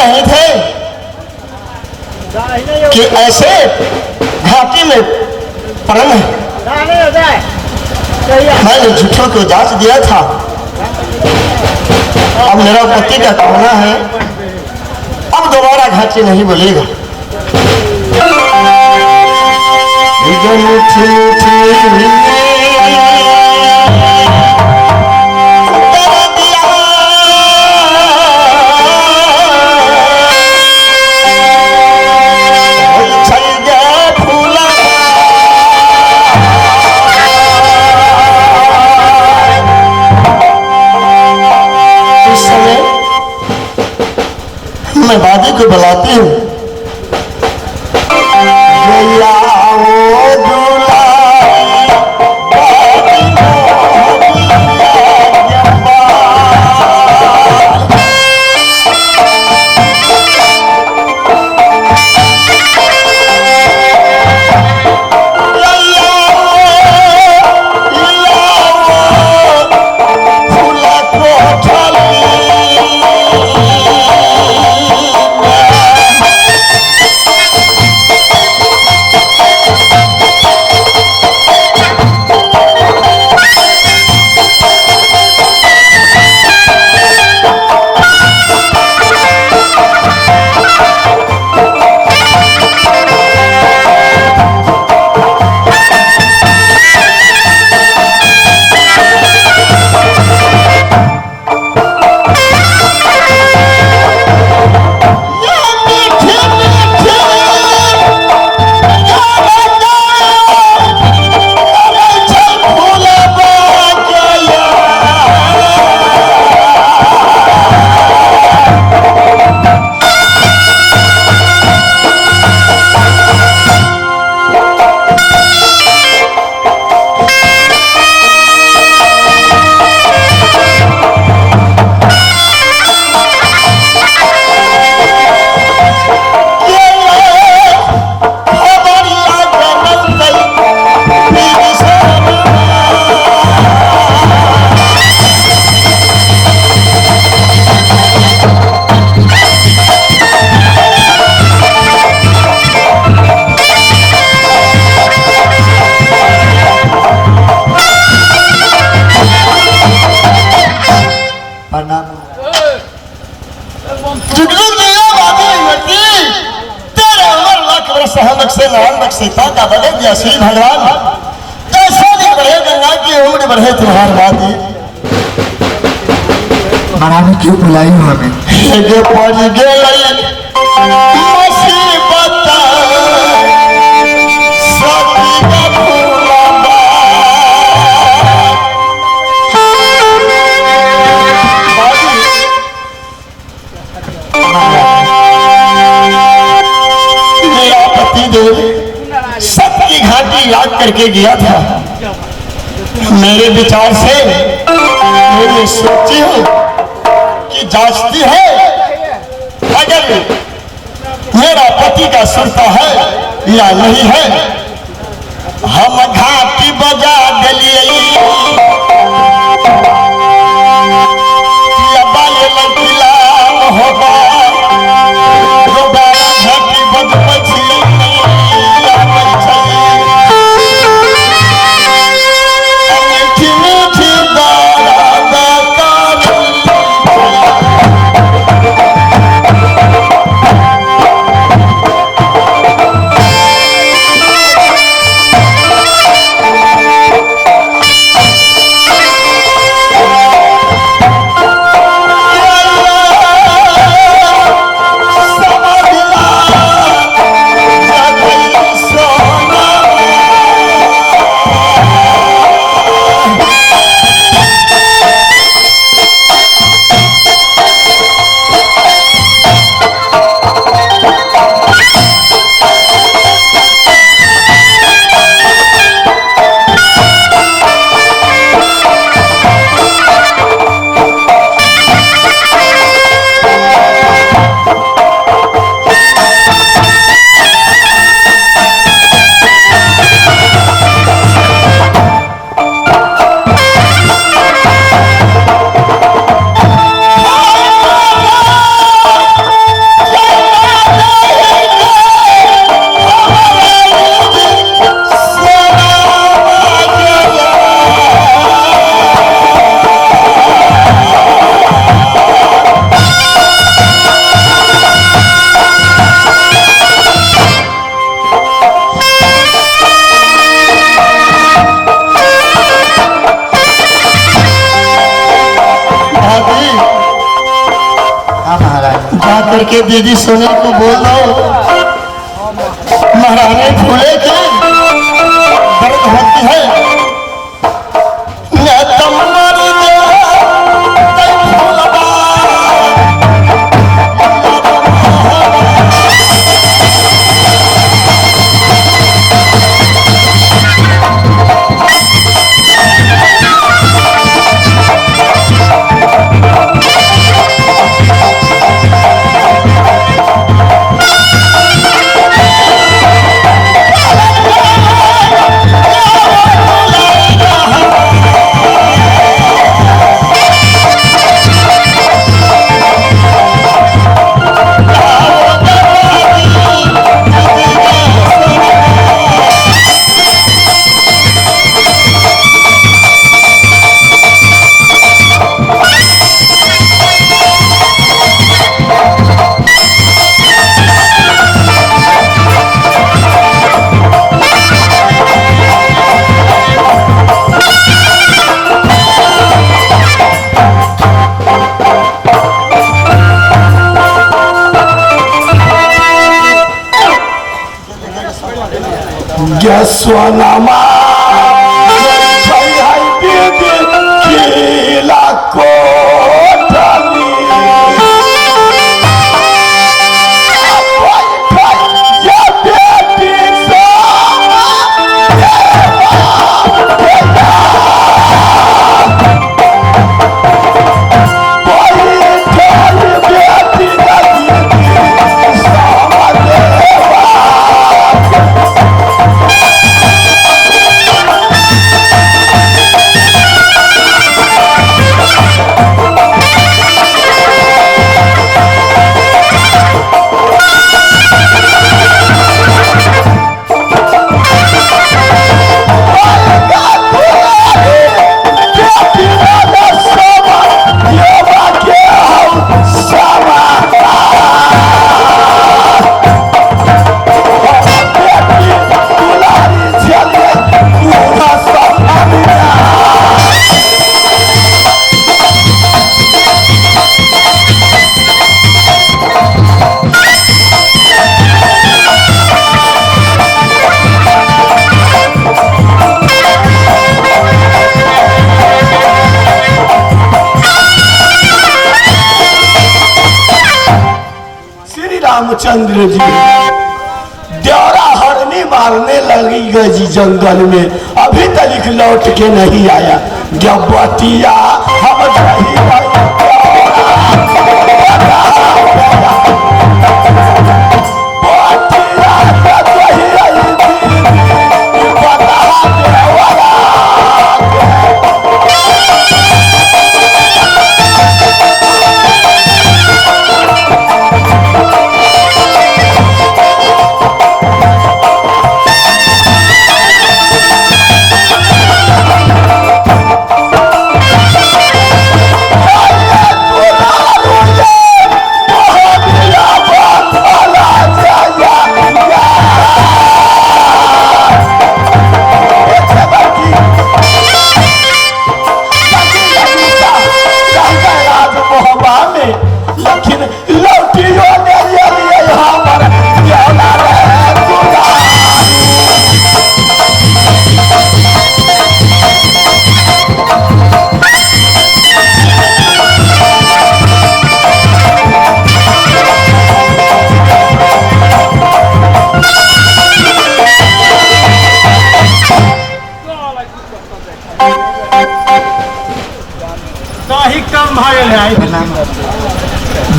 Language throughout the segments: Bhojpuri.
रहे थे कि ऐसे घाटी में परम है। मैंने झूठों को जांच दिया था। अब मेरा पति का कहना है अब दोबारा घाटी नहीं बोलेगा। मैं दादी को बुलाती हूँ। सीता का बड़े जैसी भगवान कैसे नहीं बढ़े गंगा की उम्र बढ़े तुम्हारी बात बनाने क्यों बुलाई हो हमें? पड़ गई मेरा पति देव सबकी घाटी याद करके गया था। मेरे विचार से मैंने सोची हूँ कि जांचती है अगर मेरा पति का सुरता है या नहीं है। हम घाटी बजा दिलिए होगा घाटी बज करके दीदी सोने को बोल दो महारानी फूले के दर्द होती है मैं तम मर गया तै फूलबा Geswanama Jai Bibi Kila Kotani Ya Bibi Sama Ramchandra ji द्वारा हरनी मारने लगी गई जंगल में अभी तक लौट के नहीं आया गबटिया हम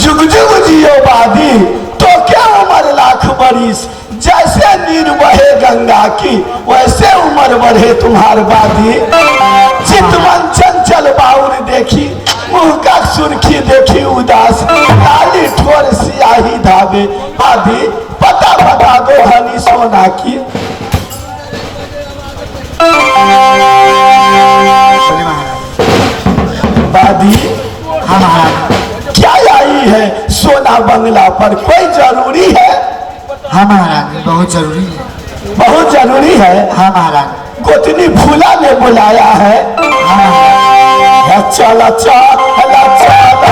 जुग जुग जियो बादी तो क्या उम्र लाख बरिस जैसे नीर बहे गंगा की वैसे उम्र बढ़े तुम्हार बादी चितवन चंचल बाउर देखी मुंह का सुर्खी देखी उदास लाली ठोर सियाही धावे बादी पता बता दो हनी सोना की बादी हाँ महाराज क्या आई है सोना बंगला पर कोई जरूरी है हाँ महाराज बहुत जरूरी है बहुत जरूरी है हाँ महाराज गोतनी फूला ने बुलाया है हाँ महाराज चला चला चला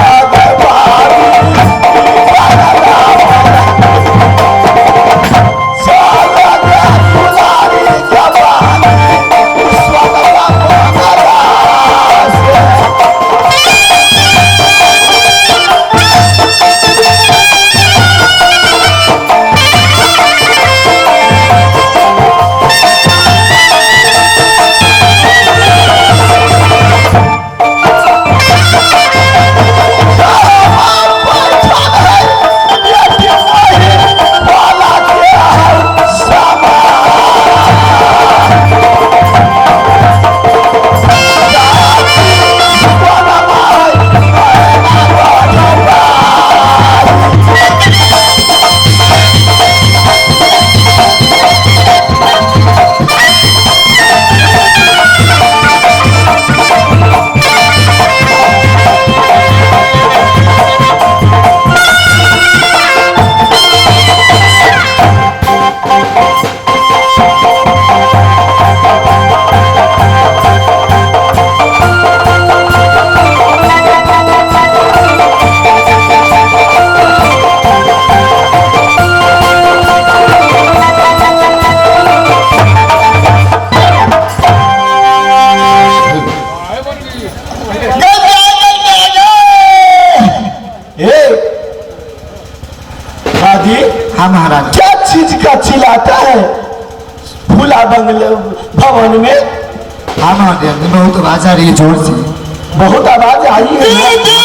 दादी हाँ महाराज। क्या चीज का चिल्लाता है फूला बंगले भवन में? हाँ महाराज जी, बहुत आवाज आ रही है जोर से। बहुत आवाज आई है।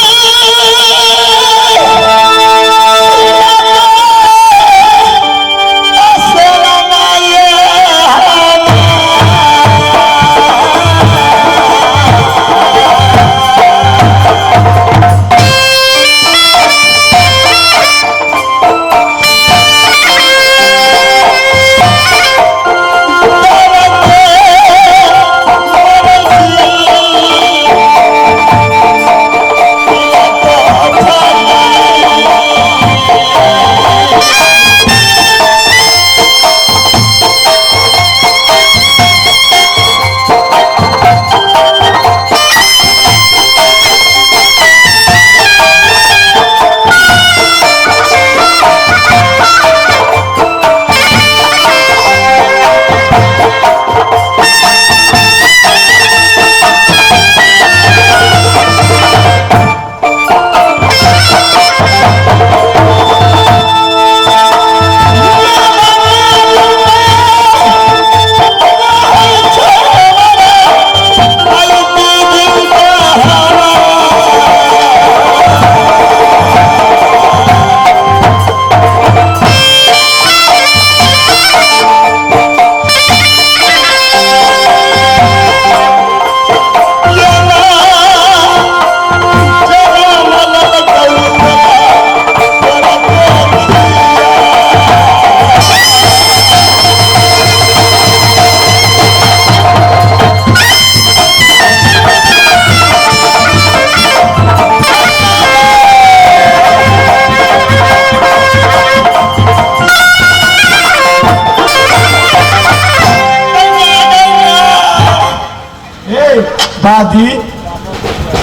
दादी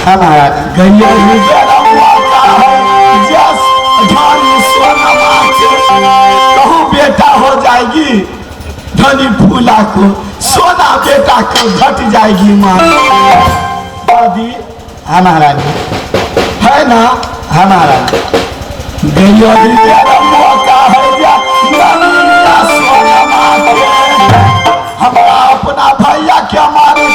हाँ महाराज। गैया कहूँ बेटा हो जाएगी धनी फूला को, सोना बेटा को घट जाएगी माँ। दादी हाँ महाराज। है ना? हाँ महाराज। गैया मौका है सोना माँ के हमारा अपना भैया क्या मारे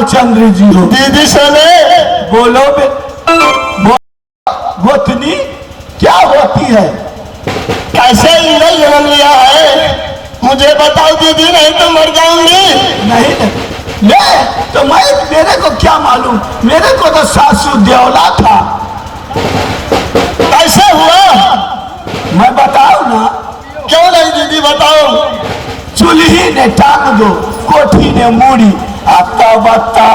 चंद्र जी हो। दीदी सने बोलो गोतनी क्या होती है? कैसे इंद्र जन्म लिया है मुझे बताओ दीदी, नहीं तो मर जाऊंगी। नहीं मैं तो मेरे को क्या मालूम, मेरे को तो सासू देवला था। कैसे हुआ मैं बताऊं ना? क्यों नहीं दीदी बताओ। चूल्ही ने टांग दो, कोठी ने मूड़ी, आता बता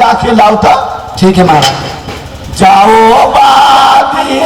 जाके लाओ था। ठीक है महाराज। जाओ बादी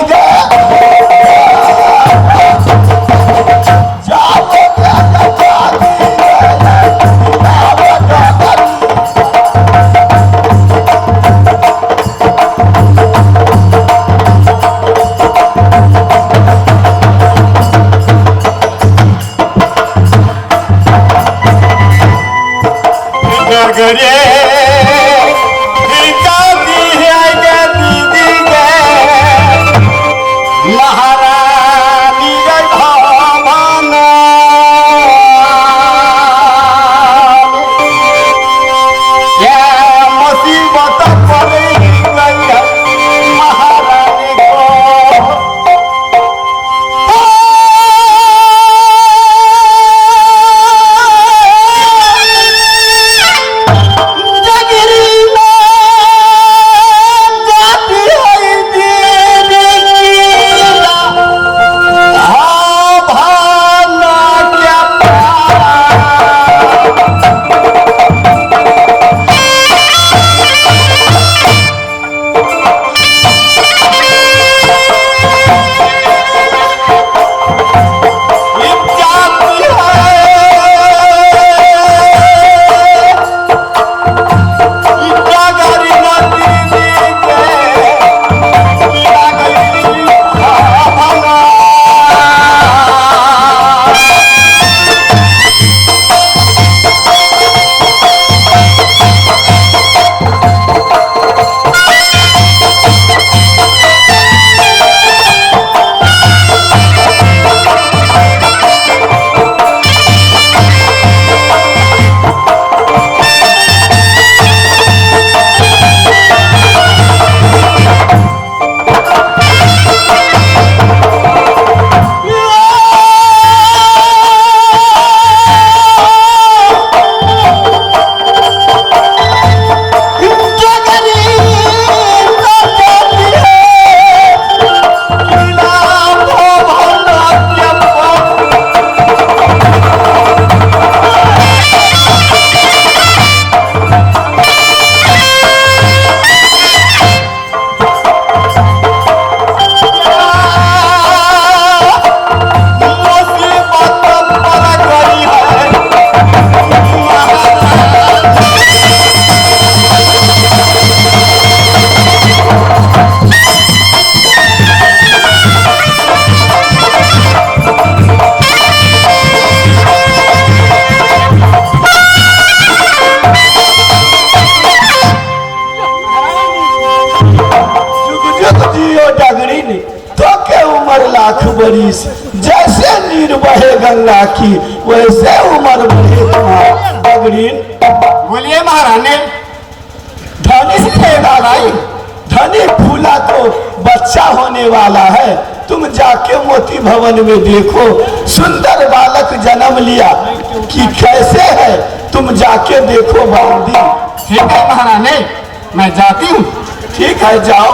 लाख बरिस जैसे नीर बहे गंगा की वैसे उम्र बढ़े तुम्हारी। बोलिए महारानी। धनी से लाई धनी फूला तो बच्चा होने वाला है। तुम जाके मोती भवन में देखो सुंदर बालक जन्म लिया कि कैसे है, तुम जाके देखो बांदी। ठीक है महारानी, मैं जाती हूँ। ठीक है जाओ।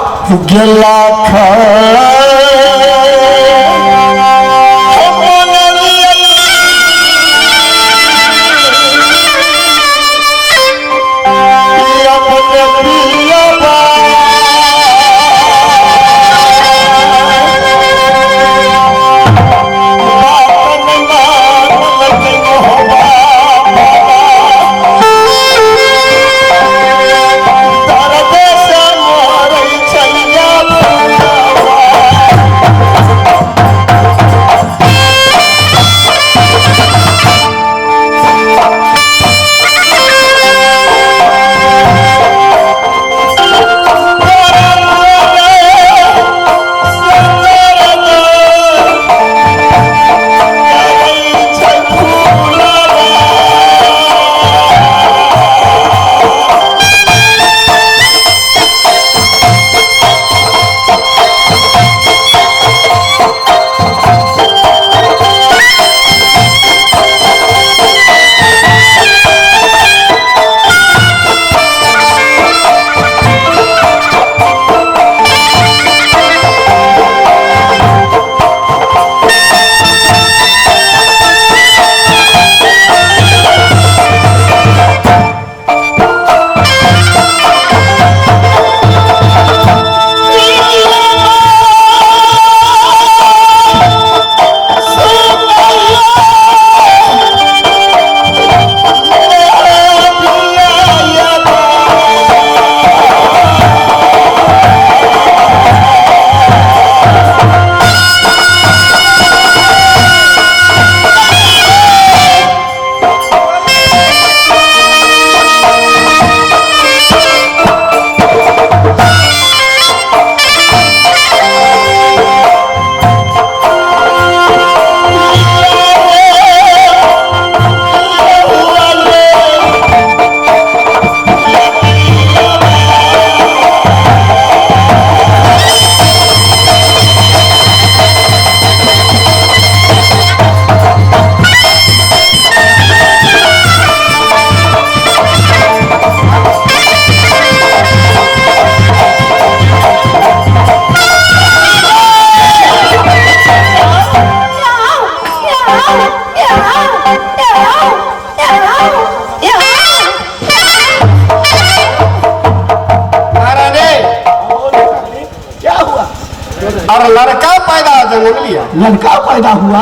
और लड़का पैदा जन्म लिया। लड़का पैदा हुआ।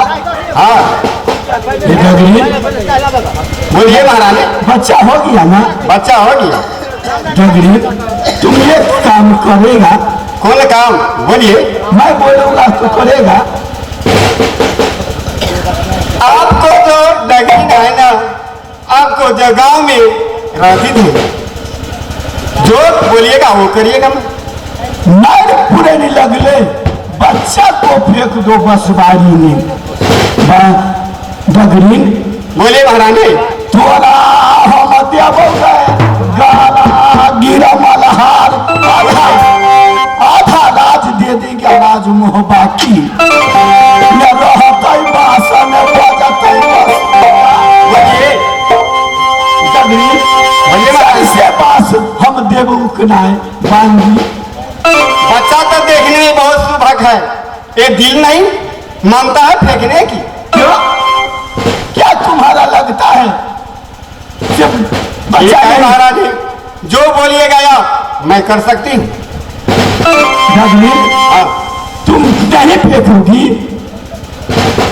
हाँ गगरी बोलिए महारानी। बच्चा हो गया ना? बच्चा हो गया। गगरी तुम एक काम करेगा? कौन काम? बोलिए। मैं बोलूंगा तो करेगा। आपको जो डगरी है ना, आपको जो गांव में रहती थी, जो बोलिएगा वो करिएगा। मार पूरे नहीं लगले, बच्चा को फेंक दो बसबारी में। डगरी बोलिए महारानी। तोरा हम देवो गाला गिरा मलहार, आधा राज दे देंगे, राज मोह बाकी न रहते बासन बजते बस। बोलिए। डगरी बोलिए महारानी। से पास हम देव उकनाए बांधी। बच्चा तो देखने में बहुत सुभग है, ये दिल नहीं मानता है फेंकने की। क्यों? क्या तुम्हारा लगता है जब ये बच्चा है नहीं? महारानी, जो बोलिएगा या मैं कर सकती हूँ। डगरी हाँ, तुम नहीं फेंकोगी?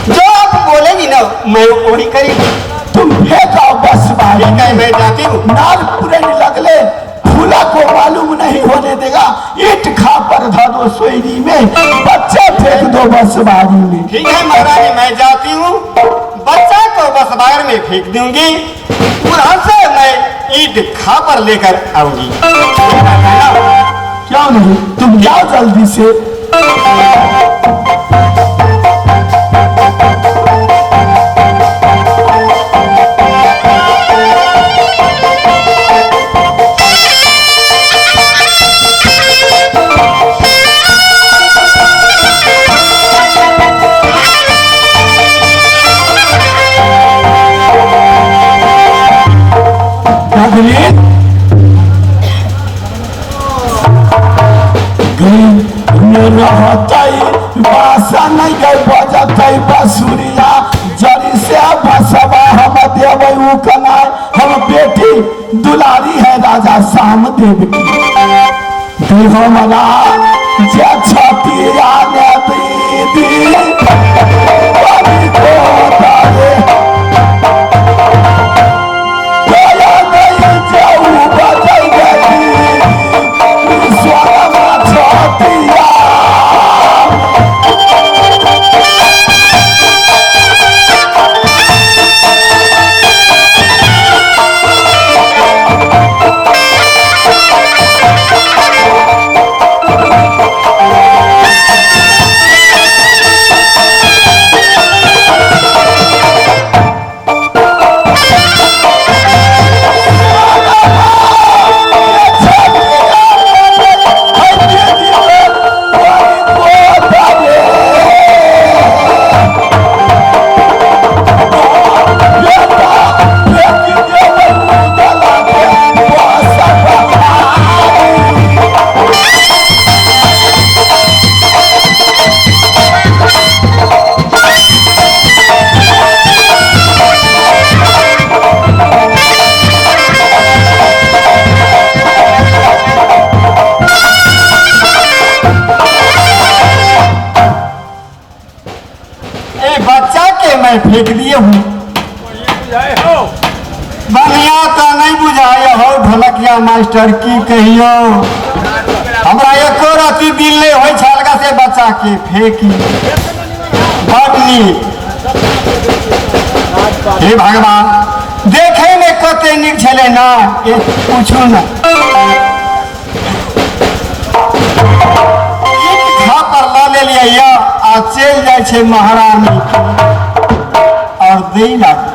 जो आप बोलेगी ना मैं वही करेगी। तुम फेंको बस बारी ठीक है, में। मैं जाती हूँ। नाल पूरे नहीं लगले, फूला को मालूम नहीं होने देगा। ईट खा पर धरो सोयरी में, बच्चा फेंक दो बस बारी में। ठीक है महारानी, मैं जाती हूँ, बच्चा को बस बाहर में फेंक दूंगी, वहां से मैं ईट खा पर लेकर आऊंगी। क्यों नहीं? तुम जाओ जल्दी से। बासा नहीं गई बजते बसुरिया जरी से बसवा हम देवे उकना। हम बेटी दुलारी है राजा सामदेव की, देव मला जे छतिया ने दीदी बड़ी को तारे गया गई जाऊ बजई गई स्वामा छतिया। मैं फेंक दिए हूँ। बढ़िया तो नहीं बुझाए हो ढोलकिया मास्टर की कहियो, हमरा एको रति दिल नहीं हो छलका से बच्चा के फेंकी। बड़ नीक, हे भगवान देखे में कते नीक छले ना, पूछू ना पर ला ले लिया आ चल जाए छे महारानी और दे लाग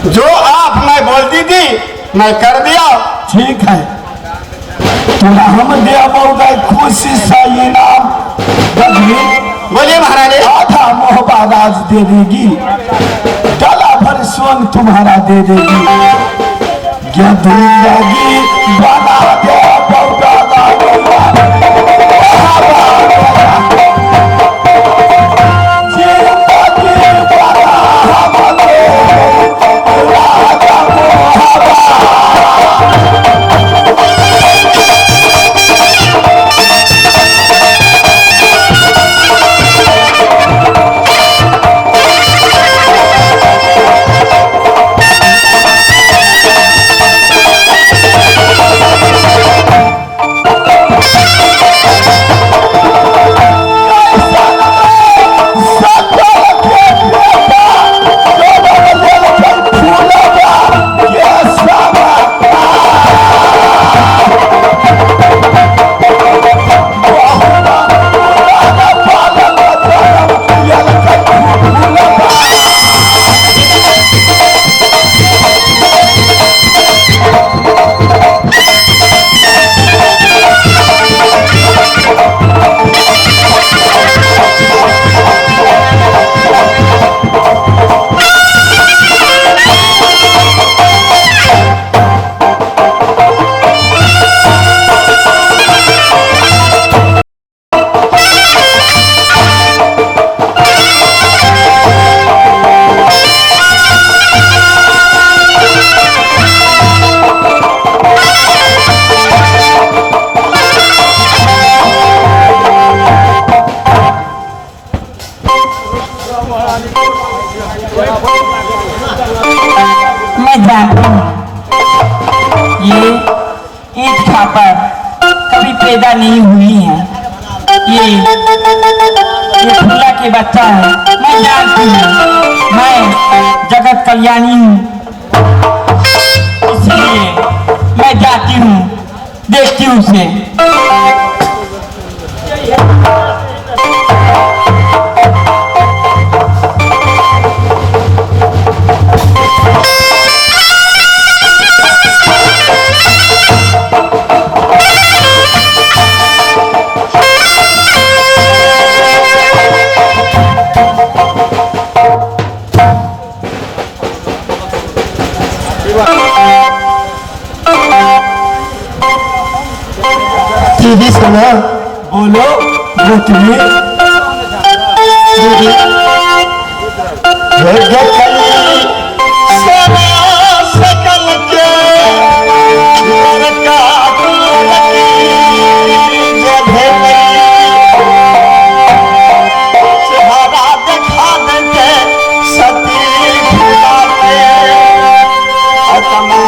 जो आप मैं बोलती थी मैं कर दिया। ठीक है, तोरा हम देगा खुशी से इनाम। बोलिए महारानी। आधा मोहब्बत आज दे देगी, डला भर स्वर्ण तुम्हारा दे देगी। क्या जिंदगी बना दे मैं जानती हूँ ये ईद खाकर कभी पैदा नहीं हुई है। ये फूला के बच्चा है। मैं जानती हूँ मैं जगत कल्याणी हूँ, इसलिए मैं जाती हूँ, देखती हूँ उसे। दीदी सुनो। बोलो भूतनी। दीदी सकल के लड़का चेहरा देखा देते सती फुलाते अतना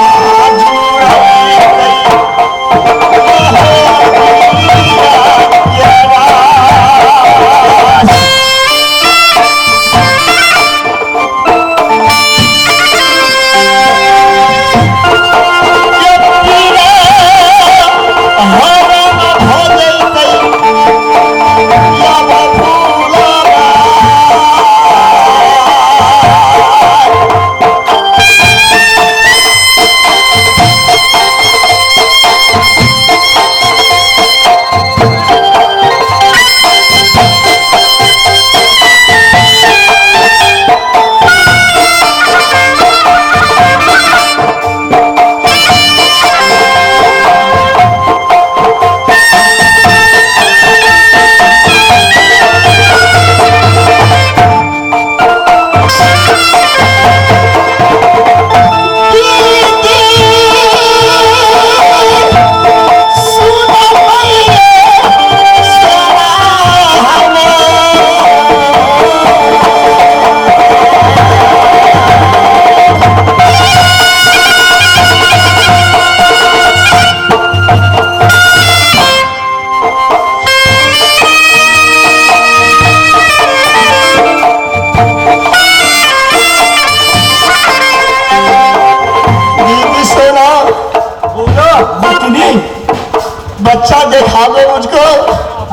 बच्चा देखा दो मुझको।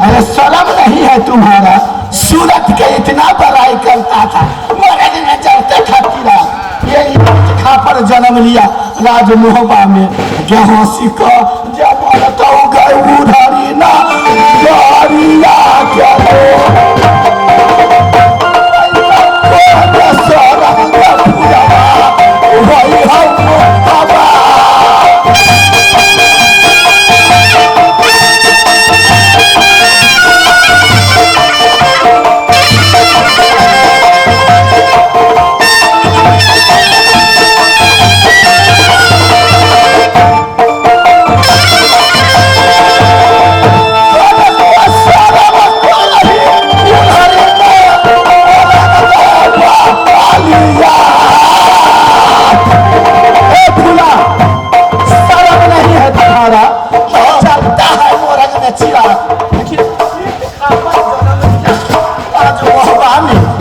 अरे शर्म नहीं है तुम्हारा? सूरत के इतना बड़ाई करता था, मरद में जलते था पूरा। ये खापर जन्म लिया राजमोहबा में। जहाँ सिख जब तो गए उधरी ना गरिया क्या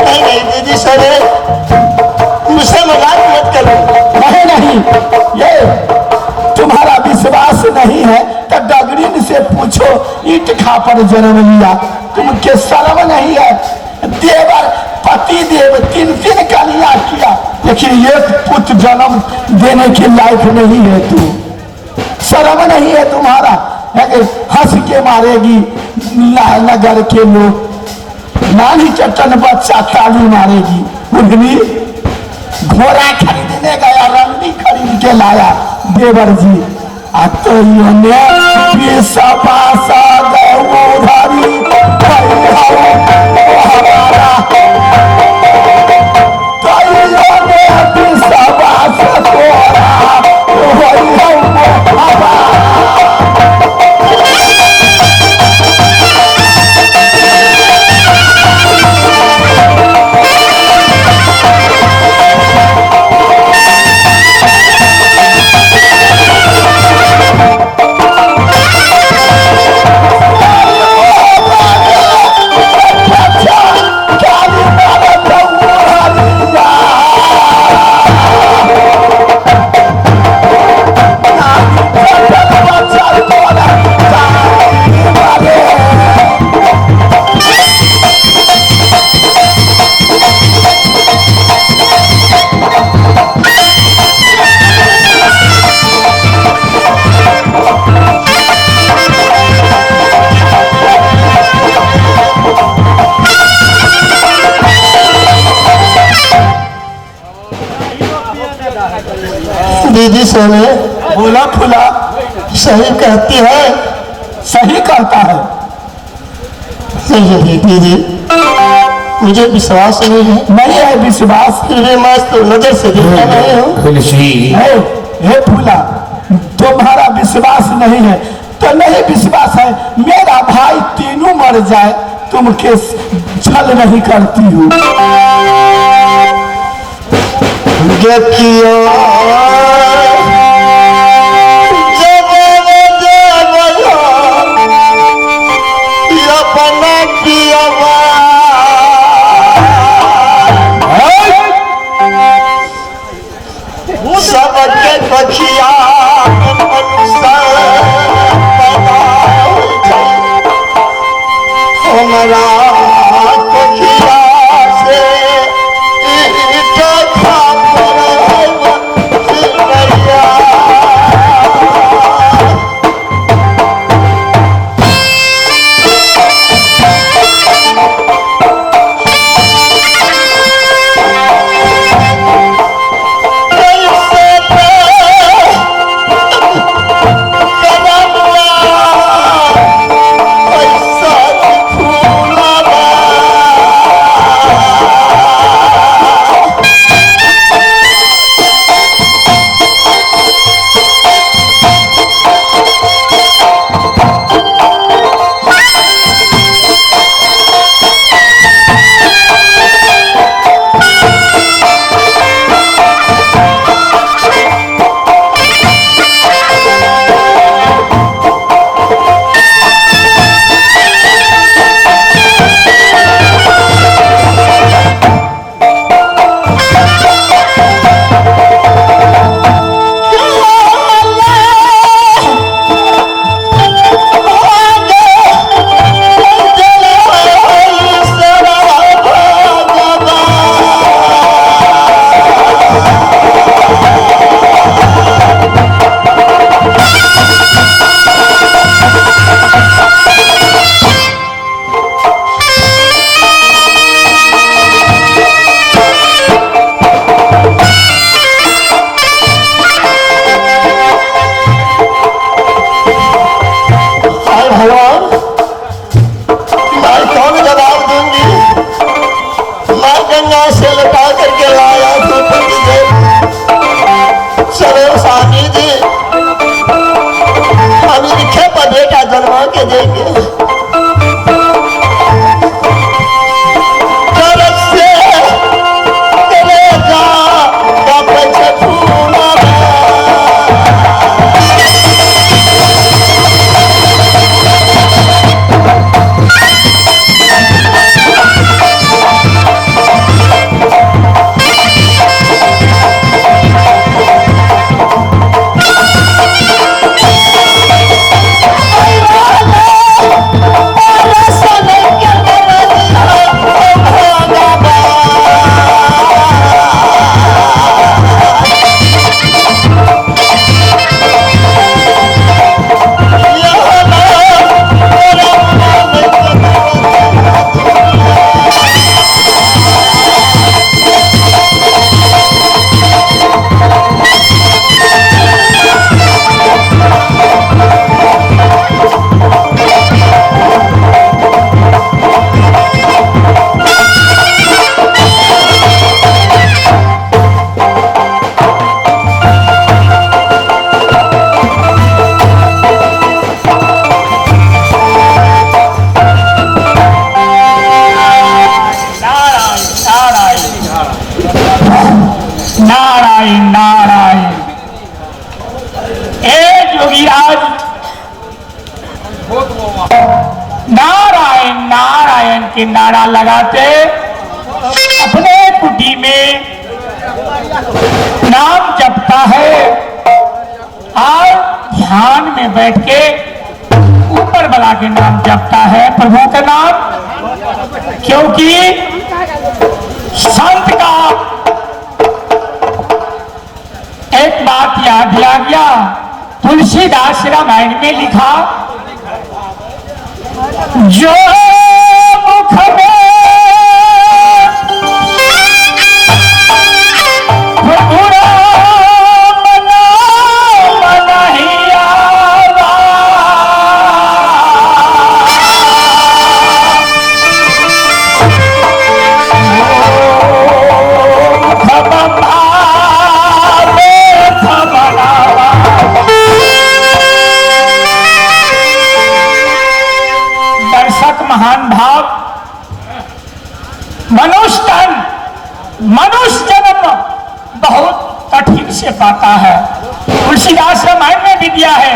नहीं नहीं दीदी सर, मुझसे मजाक मत करो। नहीं नहीं, ये तुम्हारा विश्वास नहीं है तो डगरीन से पूछो। ईट खापर जन्म लिया, तुमके शर्म नहीं है? देवर पति देव 3 कन्या किया, लेकिन एक पुत्र जन्म देने के लायक नहीं है। तू शर्म नहीं है तुम्हारा? हंस के मारेगी नगर के लोग, नानी चट्टन बच्चा ताली मारेगी। बुढ़नी घोड़ा खरीदने गया, रंडी खरीद के लाया देवर जी। आ तो दीदी सोने बोला फुला सही कहती है। सही कहता है। नहीं दीदी, मुझे विश्वास नहीं है। नहीं है विश्वास? फिर भी मैं तो नजर से देखता नहीं हूँ। हे फूला, तुम्हारा विश्वास नहीं है तो नहीं विश्वास है। मेरा भाई तीनों मर जाए, तुम के छल नहीं करती हूँ। देखियो अपना पियवा सबके बखिया हमारा बखिया से फूला नारायण। ए जोगीराज, नारायण नारायण के नारा लगाते अपने कुटी में नाम जपता है और ध्यान में बैठ के ऊपर वाला के नाम जपता है, प्रभु का नाम। क्योंकि संत का एक बात याद दिया गया, तुलसीदास रामायण में लिखा, जो मुख में प्रभु राम नाम नहीं आवा, महान भाव मनुष्य जन्म बहुत कठिन से पाता है। तुलसीदास रामायण में भी दिया है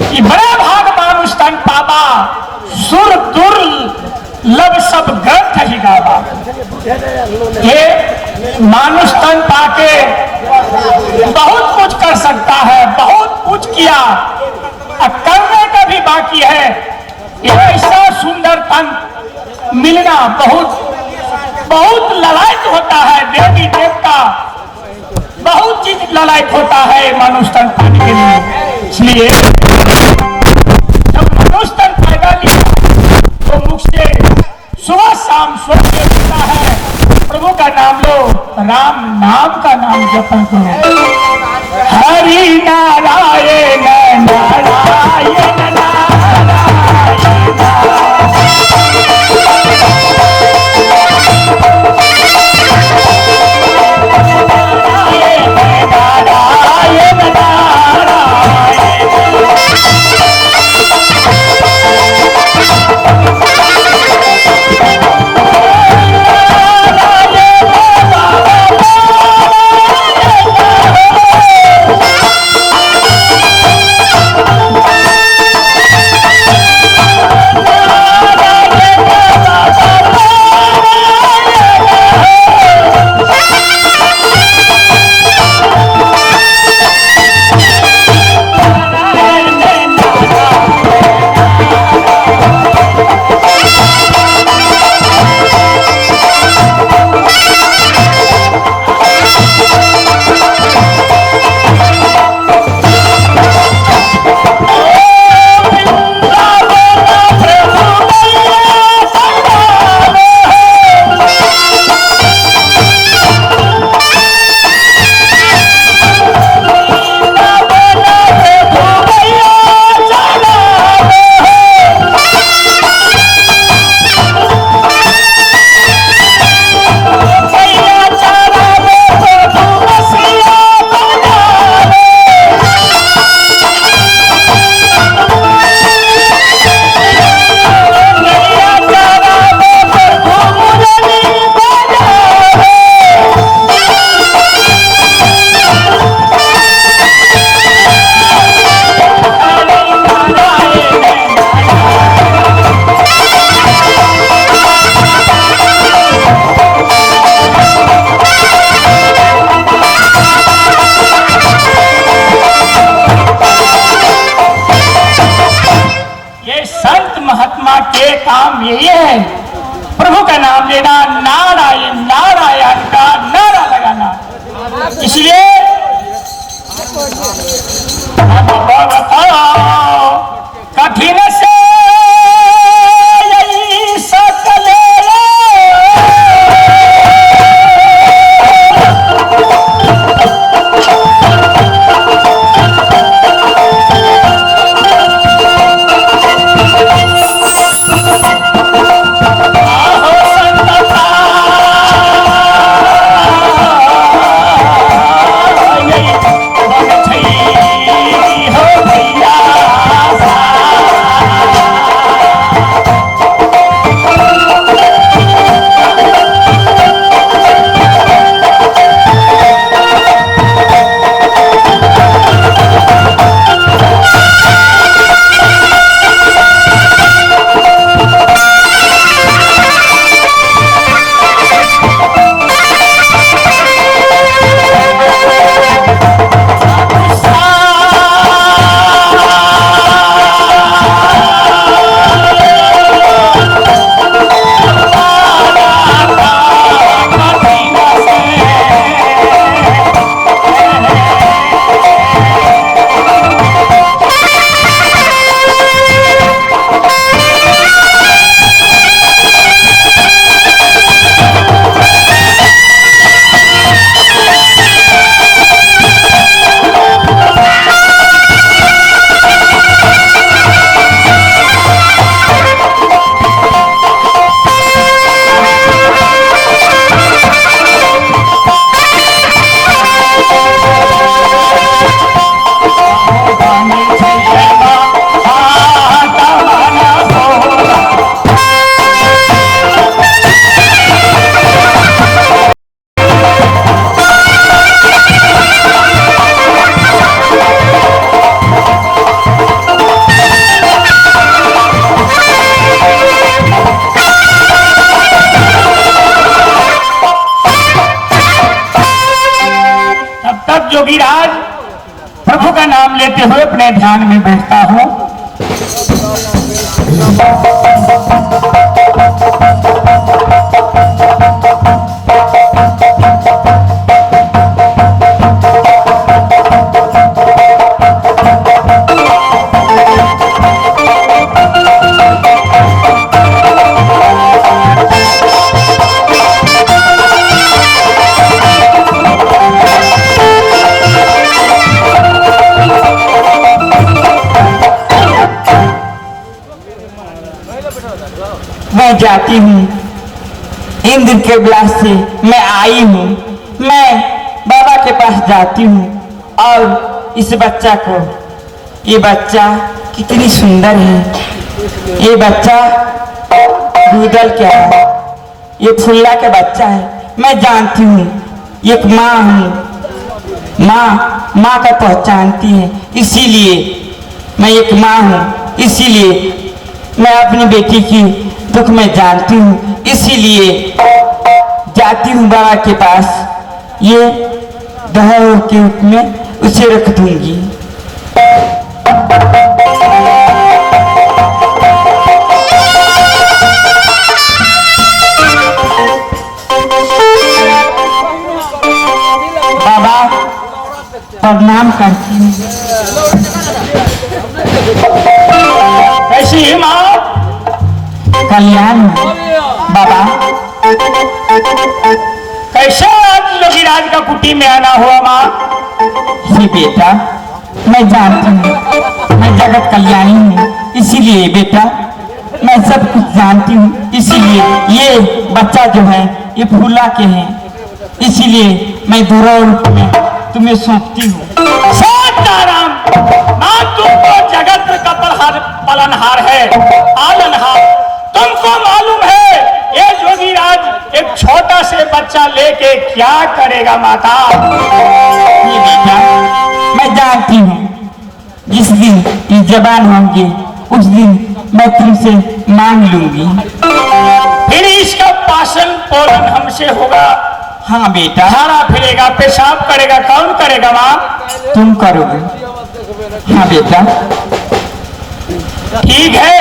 कि बड़ा भाग मानुष तन पावा, सुर दुर्लभ सब ग्रंथ ही गावा। ये मानुष तन पाके बहुत कुछ कर सकता है, बहुत कुछ किया, अब करने का भी बाकी है। ऐसा सुंदर तन मिलना बहुत ललायत होता है। देवी देवता बहुत चीज ललायत होता है मनुष्य तन पाने के लिए। इसलिए जब मनुष्य तन पैदा लिया तो मुख से सुबह शाम स्वर्ग से मिलता है, प्रभु का नाम लो, राम नाम का नाम जपन करो। हरि नारायण नारायण काम यही है, प्रभु का नाम लेना, नारायण नारायण का नारा लगाना। इसलिए कठिन से यही सकल जोगीराज प्रभु का नाम लेते हुए अपने ध्यान में बैठता हूँ। मैं जाती हूँ, इंद्र के विलास से मैं आई हूँ। मैं बाबा के पास जाती हूँ और इस बच्चा को, ये बच्चा कितनी सुंदर है। ये बच्चा दूधल क्या है, ये फुल्ला के बच्चा है। मैं जानती हूँ एक माँ हूँ, माँ का पहचानती है, इसीलिए मैं एक माँ हूँ, इसीलिए मैं अपनी बेटी की दुख में जानती हूँ, इसीलिए जाती हूँ बाबा के पास। ये दहेज के रूप में उसे रख दूंगी। बाबा प्रणाम करती हूँ। कैसी है माँ? कल्याण बाबा। कैसे आज जोगीराज का कुटी में आना हुआ माँ? ये बेटा मैं जानती हूँ, मैं जगत कल्याणी हूँ, इसीलिए बेटा मैं सब कुछ जानती हूँ। इसीलिए ये बच्चा जो है ये फूला के हैं, इसीलिए मैं दोहरा रूप में तुम्हें सौंपती हूँ। सीताराम, माँ तुमको जगत का पालनहार है, पालनहार। तुमको मालूम है ये जोगीराज एक छोटा से बच्चा लेके क्या करेगा माता? ये बेटा मैं जानती हूँ, जिस दिन ये जवान होंगे उस दिन मैं तुमसे मांग लूंगी, फिर इसका पालन पोषण हमसे होगा। हाँ बेटा, हारा फिरेगा, पेशाब करेगा, कौन करेगा माँ? तुम करोगे। हाँ बेटा ठीक है,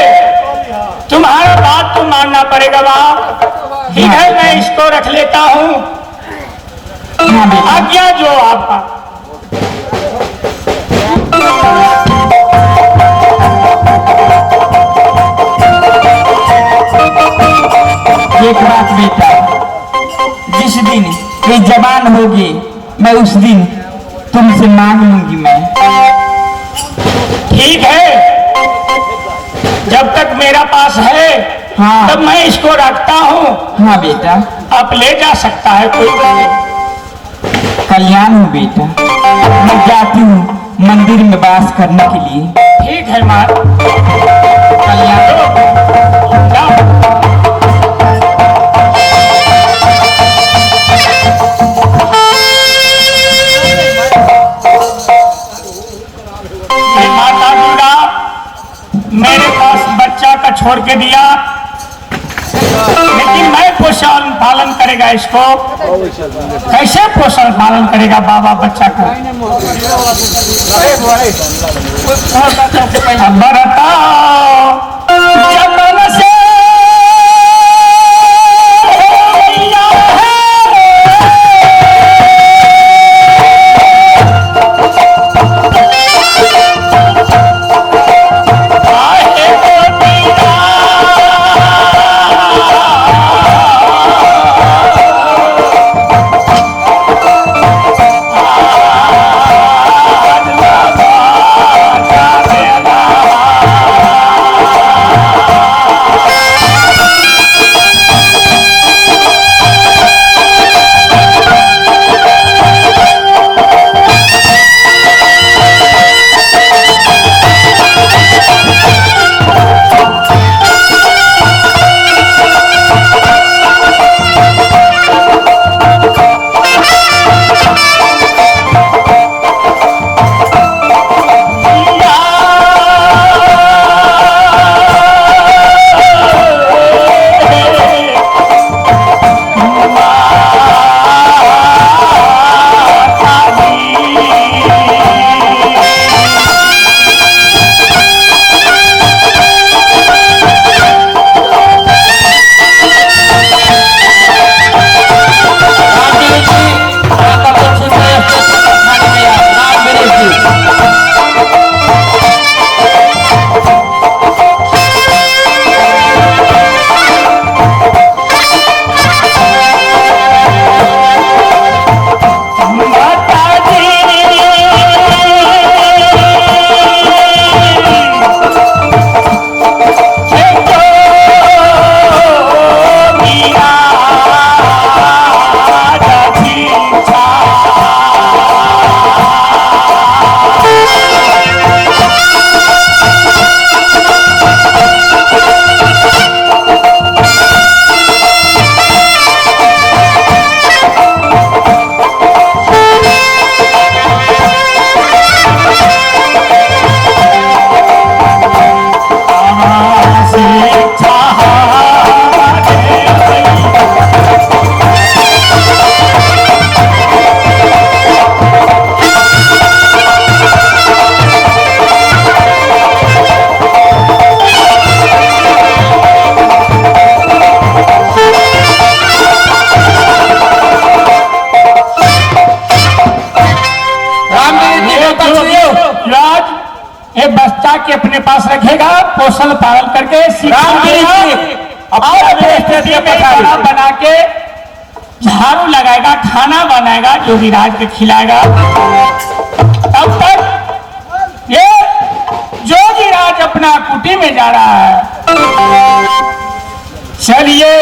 तुम्हारा बात तो मानना पड़ेगा माँ। ठीक है, मैं इसको रख लेता हूँ। आज्ञा जो आपका। एक बात बेटा, जिस दिन ये जवान होगी मैं उस दिन तुमसे मांग लूंगी मैं। ठीक है, जब तक मेरा पास है हाँ, तब मैं इसको रखता हूँ। हाँ बेटा, आप ले जा सकता है, कोई नहीं। कल्याण हूँ बेटा, मैं जाती हूँ मंदिर में वास करने के लिए। ठीक है माँ, कल्याण माता दुर्गा मेरे पास बच्चा का छोड़ के दिया, लेकिन मैं पोषण पालन करेगा इसको। कैसे पोषण पालन करेगा बाबा बच्चा को? बताओ जबन से एक बच्चा के अपने पास रखेगा, पोषण पालन करके खाना बना के झाड़ू लगाएगा, खाना बनाएगा, जोगीराज को खिलाएगा। तब तक ये जोगीराज अपना कुटी में जा रहा है। चलिए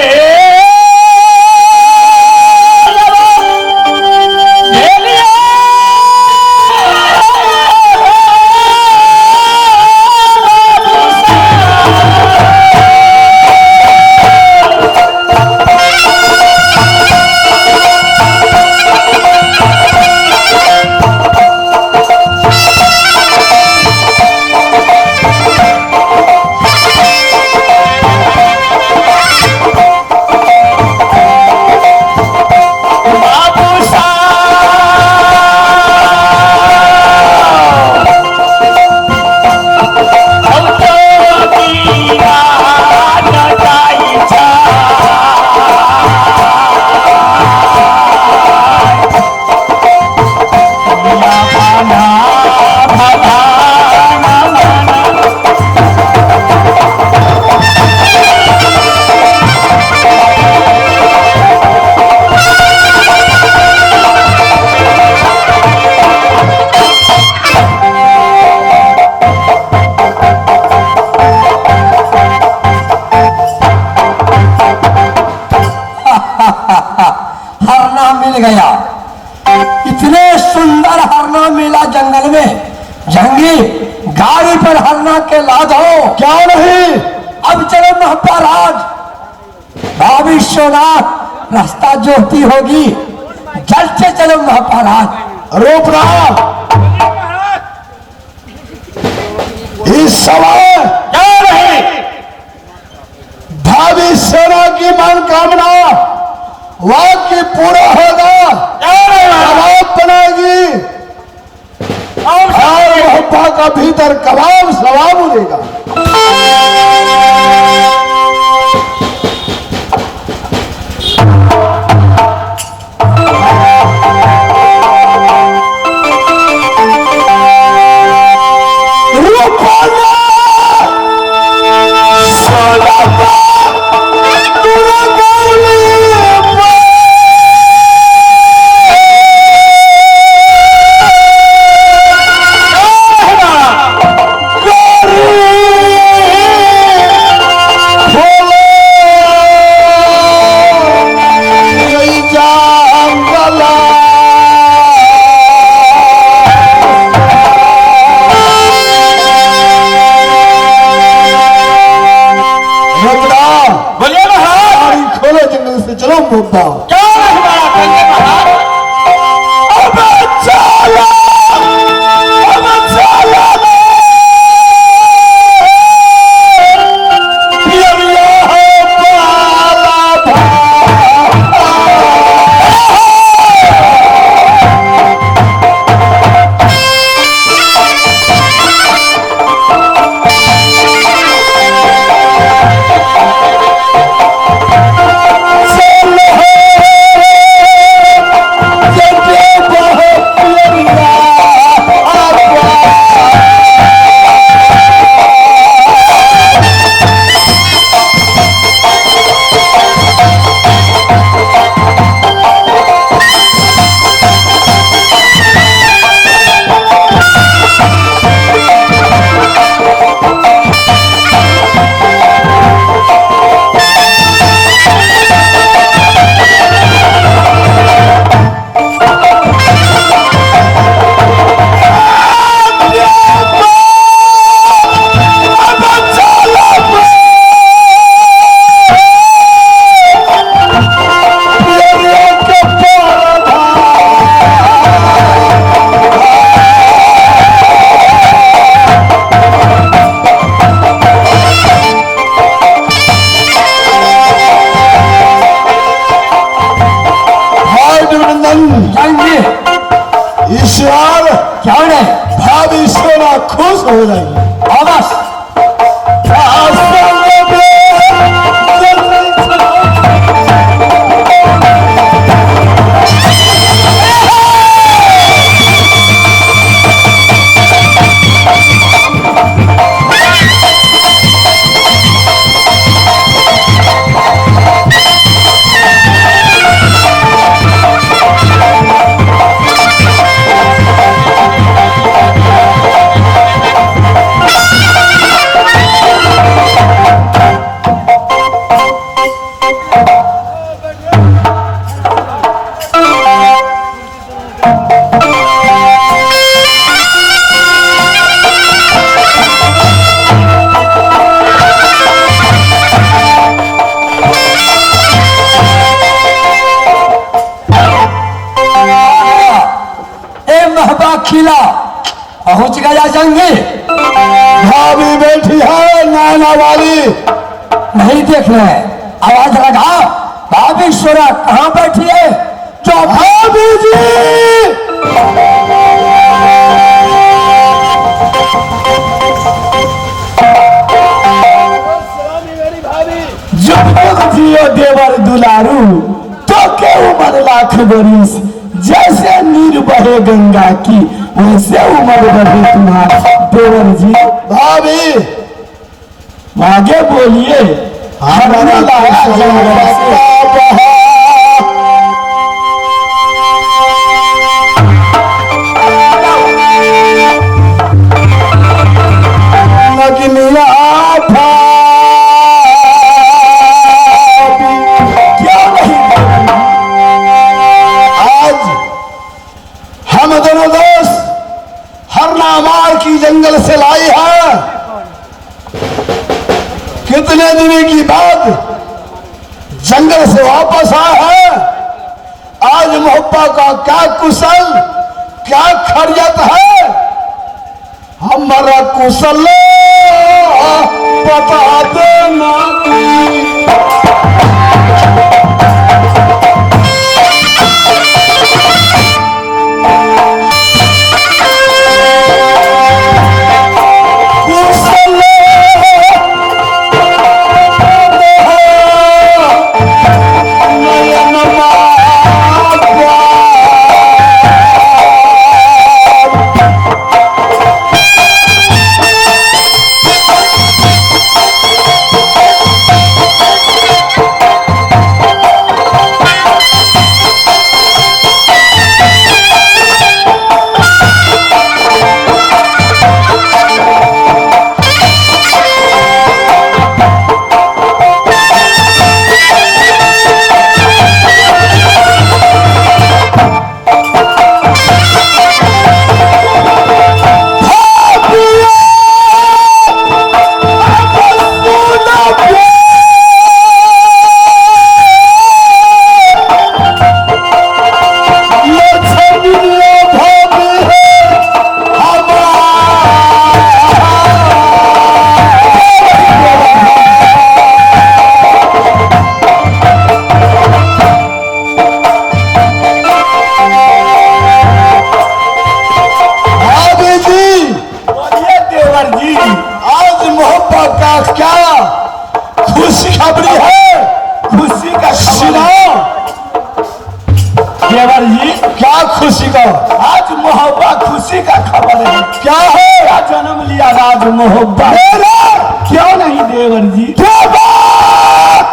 मिल गया। इतने सुंदर हरना मिला जंगल में। जंगी गाड़ी पर हरना के लाद हो क्या नहीं। अब चलो महाराज, भविष्यनाथ रास्ता जोती होगी, जल्द से चलो महाराज। रोक रहा इस समय क्या नहीं। भावी सेना की मनोकामना वाक्य पूरा होगा, कबाब बनेगी और मोहब्बा का भीतर कबाब सवाब उड़ेगा। ईश्वर क्या भावी सेना खुश हो जाएगी। बस महबा खिला पहुंच गया जंगी। भाभी बैठी है नैना वाली, नहीं देख रहे, आवाज लगा, भाभी सोरा कहाँ बैठी है? जो भाभी जी जियो देवर दुलारू, तो के उम्र लाख बरिस, जैसे नीर बहे गंगा की वैसे उम्र बढ़े तुम्हारा देवर जी। भाभी आगे बोलिए। हमारा लाया जंगल से नगनिया की जंगल से लाई है। कितने दिन की बाद जंगल से वापस आया है। आज मोहब्बा का क्या कुशल क्या खैरियत है? हमारा कुशल बता देना। देवर जी क्या खुशी का? आज मोहब्बा खुशी का खबर है। क्या है? क्या जन्म लिया राज मोहब्बा? क्यों नहीं देवर जी? क्या बात?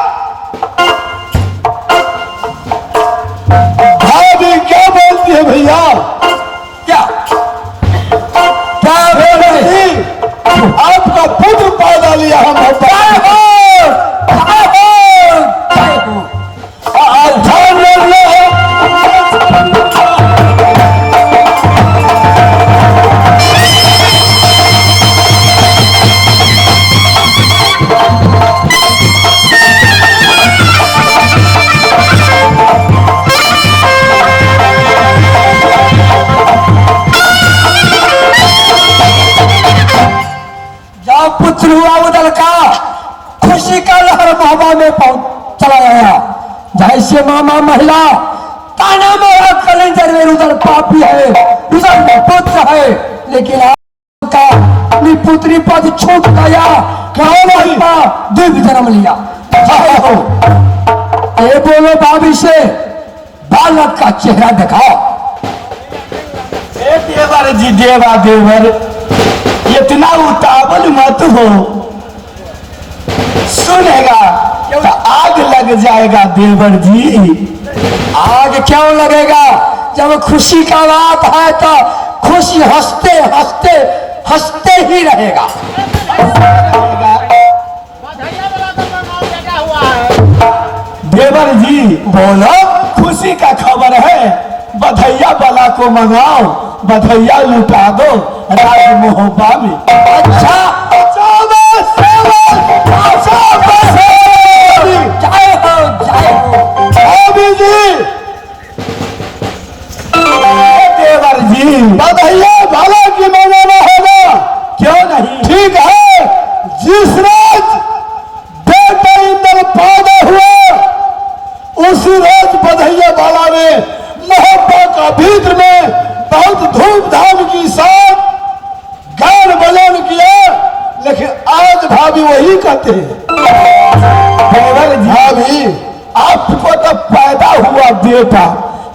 भाभी क्या बोलती है भैया? क्या क्या देवर जी आपका पुत्र पैदा लिया हम मोहब्बा। पुत्र हुआ उदल का खुशी का लहर महबा में पहुंच चला गया। जैसे मामा महिला ताना मारा कलेंजर में उधर पापी है उधर पुत्र है, लेकिन आपका अपनी पुत्री पद छूट गया। दिव्य जन्म लिया। ये बोलो भाभी से बालक का चेहरा दिखाओ। देवर जी देवा देवर इतना उतावल मत हो, सुनेगा तो आग लग जाएगा देवर जी। आग क्यों लगेगा? जब खुशी का बात है तो खुशी हंसते हंसते हंसते ही रहेगा। देवर जी बोलो खुशी का खबर है, बधैया वाला को मंगाओ, बधैया लुटा दो राज मोहब्बा में। अच्छा जय हो जय हो। देवर जी बधाइया भाला की मनाना होगा। क्यों नहीं? ठीक है, जिस रोज बेटा इंद्र पैदा हुआ उसी रोज बधाइया वाला ने मोहब्बा का भीतर में बहुत धूमधाम के साथ गान बजान किया। लेकिन आज भाभी वही कहते हैं, देवर जी भाभी आपको तो पैदा हुआ बेटा,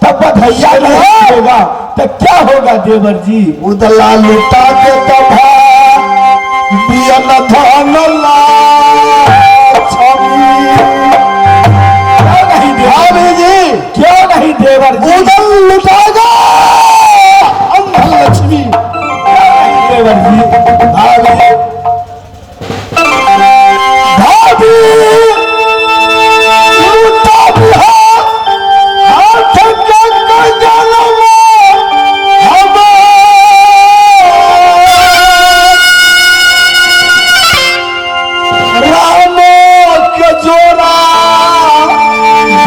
तब बधाइया नहीं होगा तो क्या होगा देवर जी? उदला लुटा के तभा बियन धन भाभी जी, क्यों नहीं देवर जी? उदल लुटागा अंधन लक्ष्मी, क्यों नहीं देवर जी? भाभी भाभी लुटा दिया हाथ के गजल में हमार राम के जोड़ा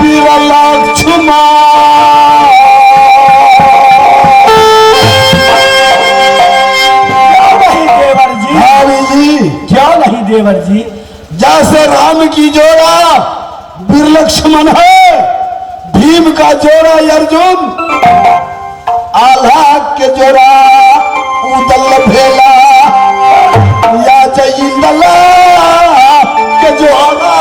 वीर लक्ष्मण। क्यों नहीं देवर जी? जैसे राम की जोड़ा वीर लक्ष्मण है, भीम का जोड़ा अर्जुन, आल्हा के जोड़ा उदल भेला या जयिंदला के जोड़ा।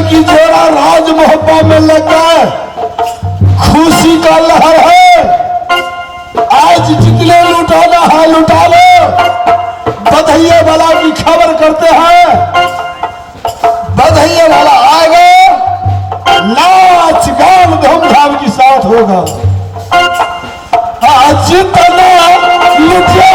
की जोड़ा राज मोहब्बा में लगा है, खुशी का लहर है। आज जितने लुटाना है लुटा लो। बधाइया वाला की खबर करते हैं, बधाइया वाला आएगा, नाच गान धूमधाम के साथ होगा। आज जितना लुटिया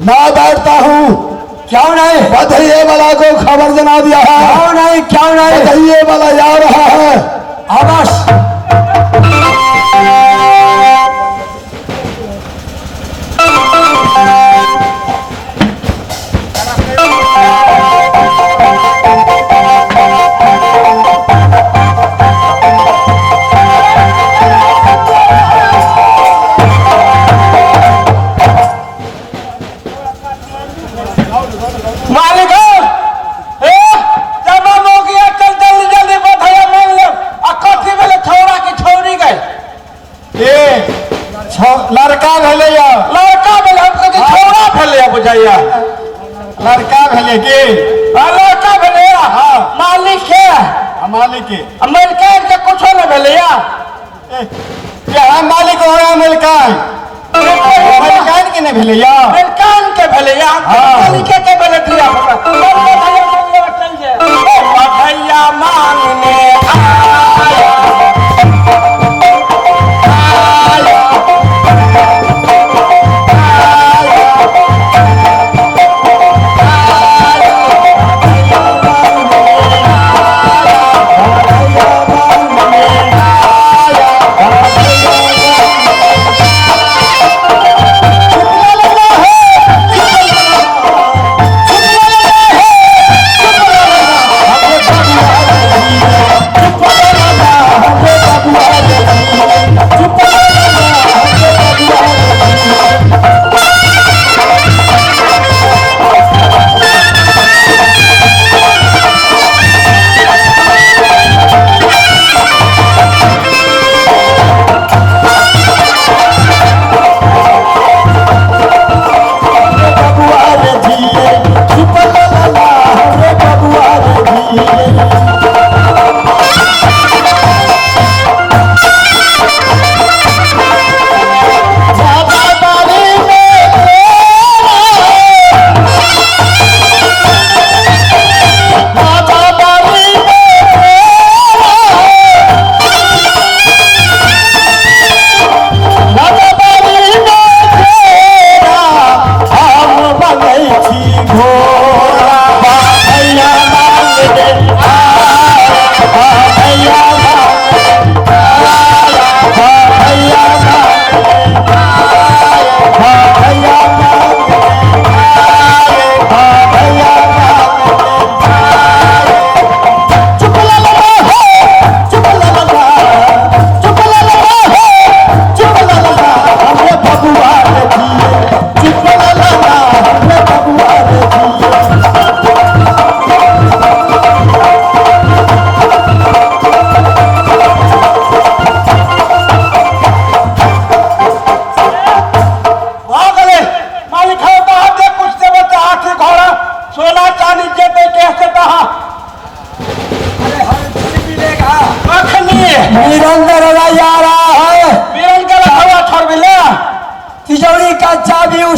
मैं बैठता हूँ। क्यों नहीं? बधाइये वाला को खबर जना दिया है। क्यों नहीं? क्यों नहीं? बधाइये वाला जा रहा है। अवश्य। मालिक लड़का भेले या लड़का भेले, हमको तो छोड़ा भेले बुझाइया। लड़का भेले के लड़का भेले हाँ। मालिक है मालिक के अमेरिकन के कुछ न भेले या हम मालिक हो अमेरिकन अमेरिकन के नहीं भेले या अमेरिकन के भेले या मालिक के भेले दिया भैया मांगने आया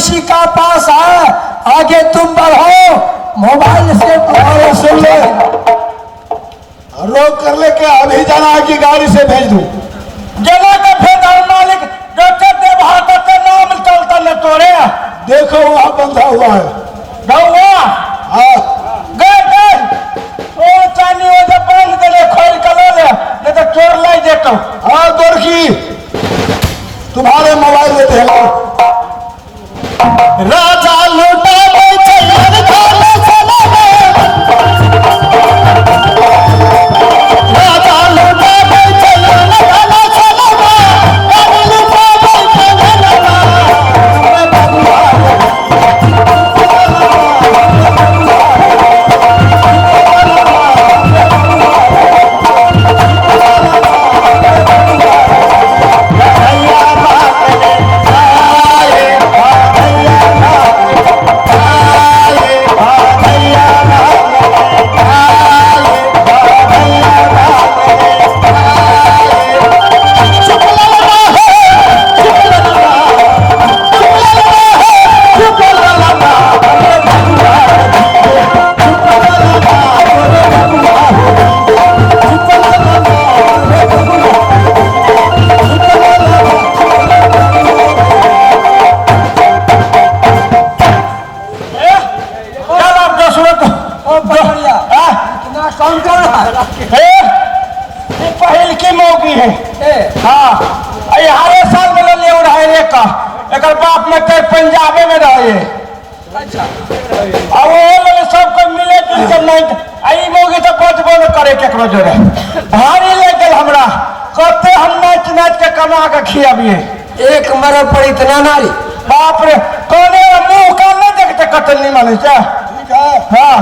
उसी का पास है, आगे तुम बढ़ो, मोबाइल से और सुन ले, रोक कर ले के अभी जाना है कि गाड़ी से भेज दूं? जगह का फेदार मालिक डॉक्टर देव हाथ का नाम चलता न तोड़े देखो वहां बंधा हुआ है। गौवा हाँ गए गए ओ चानी वो जब बांध दे ले खोल कर ले नहीं तो चोर लाई देता हाँ दुर्गी, तुम्हारे मोबाइल में देगा। राजा लूटा में चलन खाने चला में, राजा लूटा में चलन खाने चला में, राजा लूटा में चलन पहल की मौकी है। हाँ हरे साल में ले रहे रे का एक बाप में कई पंजाबे में रहे अब वो लोग सबको मिले जुल कर नहीं आई मौगी तो बचबो न करे केकरो जोरे भारी ले गल हमरा कते हम नाच नाच के कमा के खियाबिए एक मरद पर इतना नारी, बाप रे कोने मुंह का नहीं देखते कतल नहीं माने क्या। ठीक है, हाँ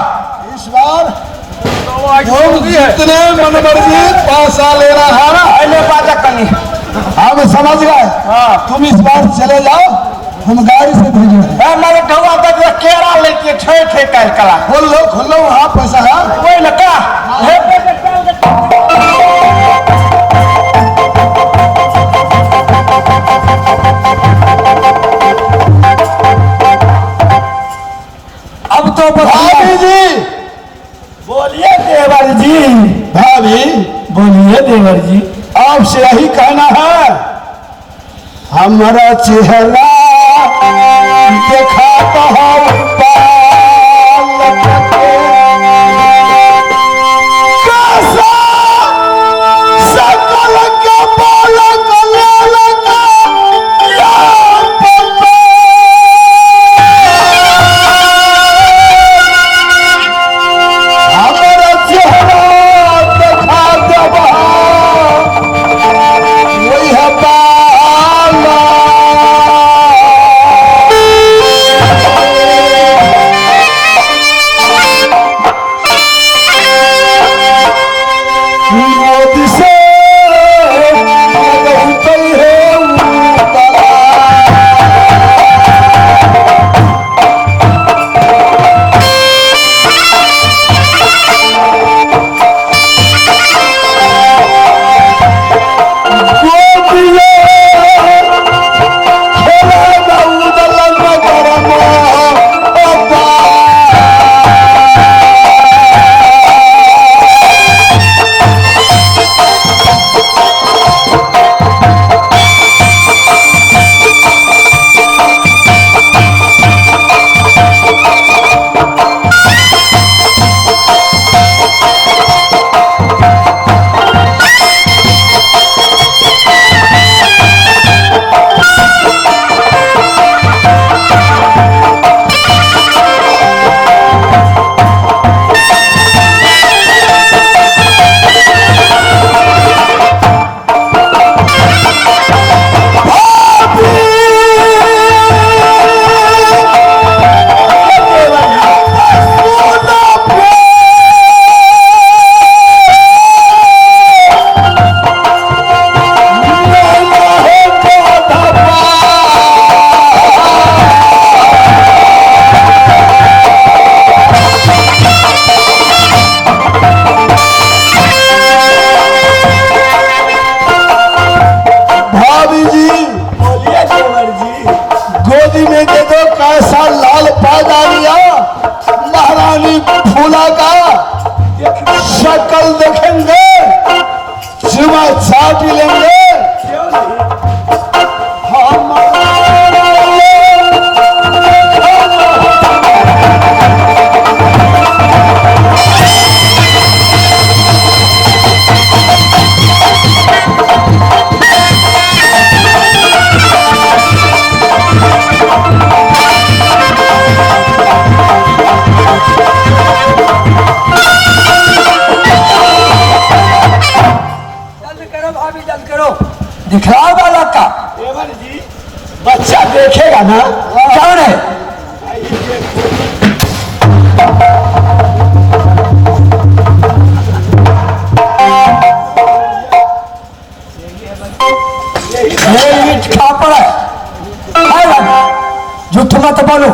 इस बार तुम जितने मनमर्जी पैसा ले रहा है ना, अने बाजा कनी हम समझ गए। हाँ तुम इस बार चले जाओ, हम गाड़ी से भेजेंगे। हमारे ढौआ तक केरा लेती है ठे ठे कर कला खोल लो वहाँ पैसा है। वही ना का हे पे अब तो भाभी जी, बोलिए देवर जी भाभी बोलिए देवर जी आपसे यही कहना है, हमारा चेहरा देखा दिखलाओ बालक का। देवर जी बच्चा देखेगा ना। कौन है? ये ईट खापड़ है। झूठ मत बोलो।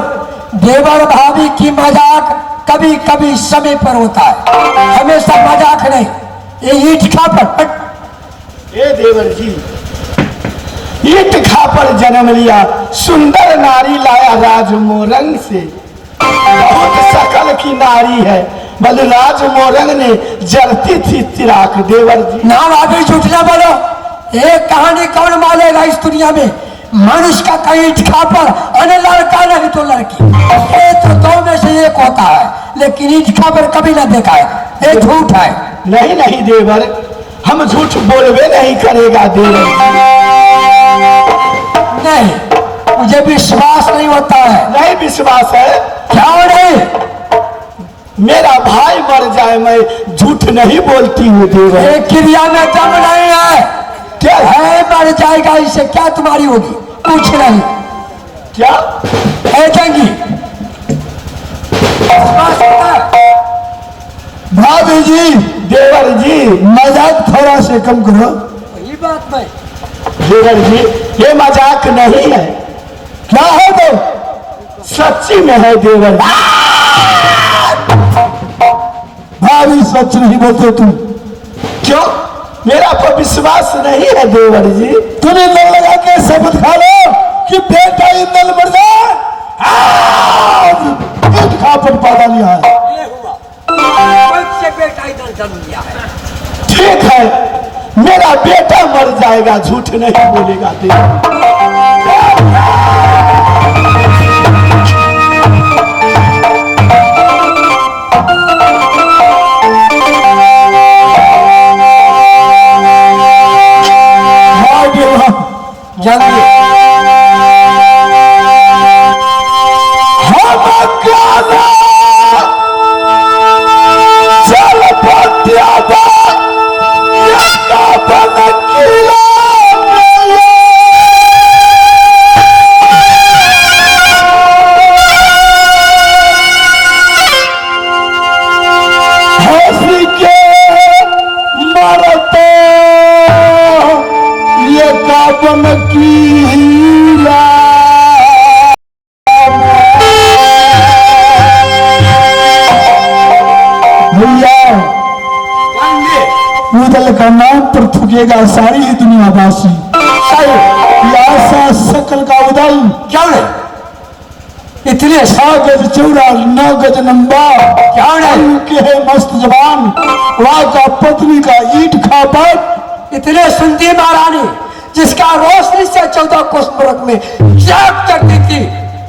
देवर भाभी की मजाक कभी कभी समय पर होता है, हमेशा मजाक नहीं। ये ईट खापड़। ए देवर जी ईट खापर जन्म लिया, सुंदर नारी लाया राज मोरंग से। बहुत सकल की नारी है, बलराज मोरंग ने जलती थी तिराक। देवर जी नाम आगे झूठ ना बोलो। एक कहानी कौन मानेगा इस दुनिया में? मनुष्य का कहीं ईट खापड़, अरे लड़का नहीं तो लड़की, ये तो दो में से एक होता है, लेकिन ईट खापड़ कभी ना देखा है। ये झूठ है। नहीं नहीं देवर, हम झूठ बोलबे नहीं करेगा देवर जी। नहीं, मुझे विश्वास नहीं होता है। नहीं विश्वास है? क्यों नहीं? मेरा भाई मर जाए मैं झूठ नहीं बोलती हूँ देवर। ये क्रिया में दम नहीं है। क्या है मर जाएगा, इससे क्या तुम्हारी होगी? कुछ नहीं। क्या? है जंगी विश्वास होता है? भाभी जी देवर जी मजाक थोड़ा से कम करो। वही बात नहीं। देवर जी ये मजाक नहीं है। क्या है तो सच्ची में है देवर जी। भाभी सच नहीं बोलते तुम। क्यों? मेरा पर विश्वास नहीं है देवर जी। तुम्हें नल लगा के शपथ खा लो कि बेटा ही नल मर जाए। खापट पैदा लिया है। ये हुआ से बेटा इधर जन्म लिया है। ठीक है, मेरा बेटा मर जाएगा, झूठ नहीं बोलेगा देवर। जंगी का नाम पर थुकेगा सारी ही दुनियावासी। सकल का उदल क्या है? इतने 6 गज चौड़ा 9 गज लंबा, क्या है? के है मस्त जवान, वहां का पत्नी का ईट खापट। इतने सुंदर महारानी जिसका रोशनी से 14 कोस मुल्क में जाग करती थी,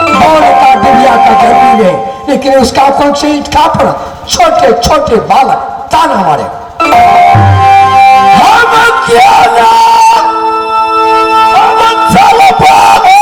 और का दुनिया का जरूरी है, लेकिन उसका कौन से ईट खापड़, छोटे छोटे बालक ताना मारे। हम क्या ना हम चल पाए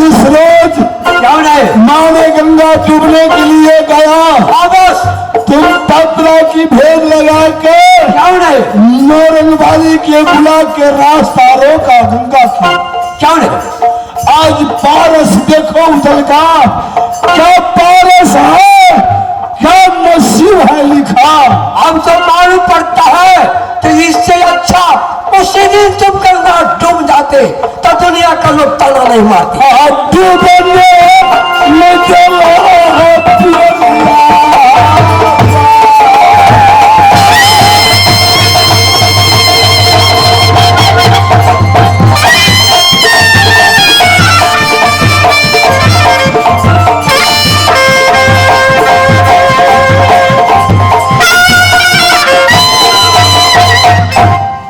जिस रोज क्या नहीं माँ ने गंगा चुभने के लिए गया, बस तुम पत्रा की भेद लगा के क्या नहीं मोरंगबाजी के बुला के रास्ता रोका गंगा की। क्या नहीं आज पारस देखो उधर का, क्या पारस है, क्या नसीब है लिखा। अब तो मालूम पड़ता है तो इससे अच्छा उसी दिन तुम गंगा डूब जाते तो दुनिया का लोग ताना नहीं मारते।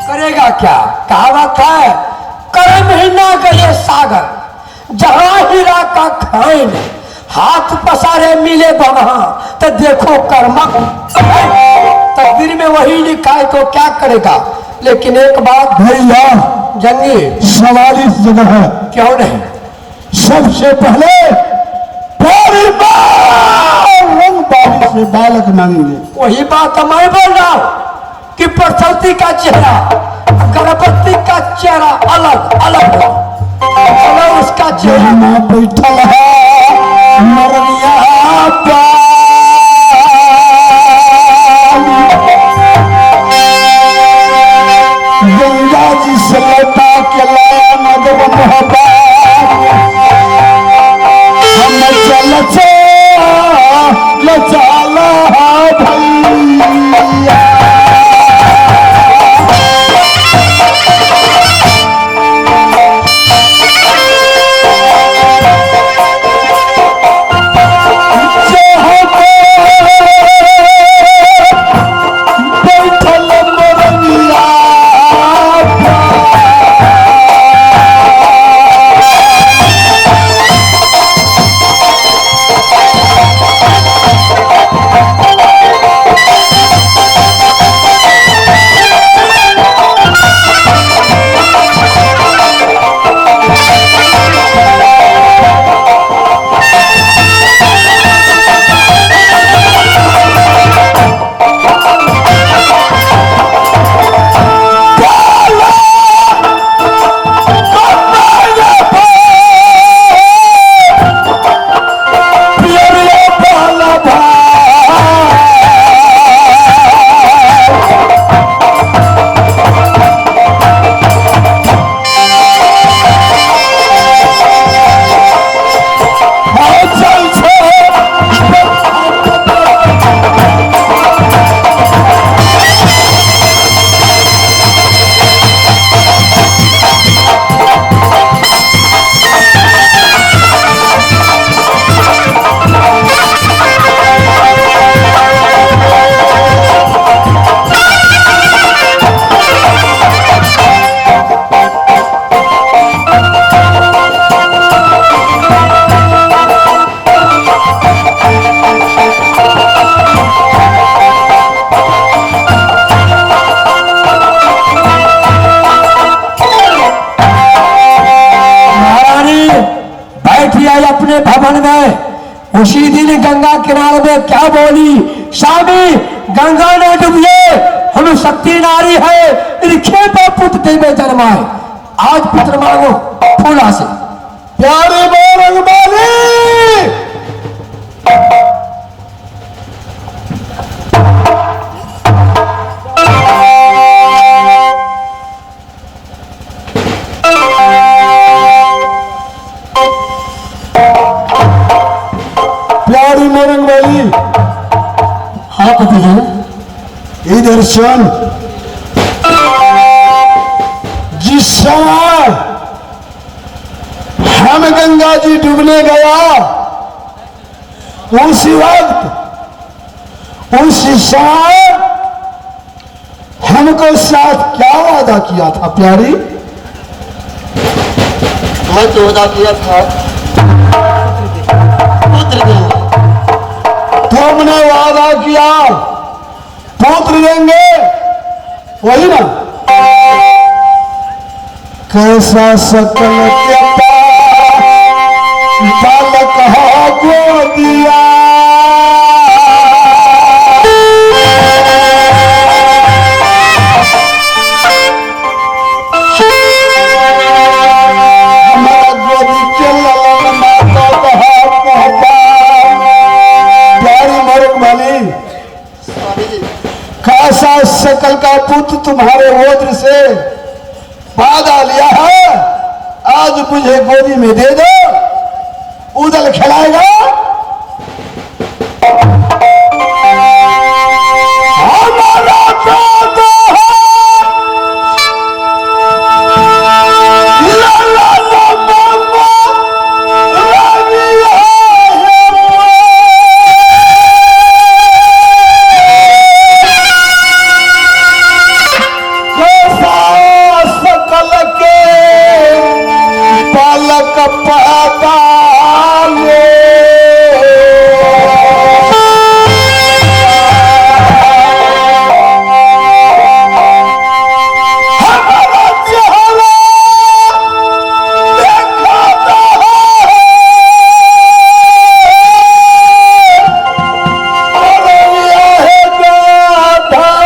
करेगा क्या, कहावत है कर महीना गए सागर, जहां हीरा का खाइन हाथ पसारे मिले वहां तो देखो कर्मक। तकदीर में वही लिखा है तो क्या करेगा। लेकिन एक बात भैया जंगी सवाल इस जगह है, क्यों नहीं सबसे पहले रंग बाली से बालक मांगेंगे। वही बात मैं बोल रहा हूं कि प्रसवती का चेहरा गर्भवती का चेहरा अलग अलग हो। चलो उसका चेहरा माँ बैठल है मरनिया गंगा जी से लौटा के लाया मधुब मोहब्बत, हम चल चला भैया। अपने भवन में उसी दिन गंगा किनारे में क्या बोली, स्वामी गंगा ने डूबिए, हम शक्ति नारी है, रिखे पर पुत्र देवे जन्माए। आज पुत्र मांगो फूला से। प्यारे मोरंग बाली, प्यारी मोरंग बाली, हाँ पति इधर सुन। जिस समय हम गंगा जी डूबने गया, उसी वक्त उसी समय हमको साथ क्या वादा किया था प्यारी? मैं तो वादा किया था पुत्र देंगे। तुमने वादा किया पुत्र देंगे, वही ना? कैसा सकल के पास शकल का पुत्र तुम्हारे ओद्र से वादा लिया है, आज मुझे गोदी में दे दो, उदल खिलाएगा। हमारा दादा है, ला ला ला मामा, रानी सकल के बालक पैदा हमारा चेहरा दिखाता है और यह गाधा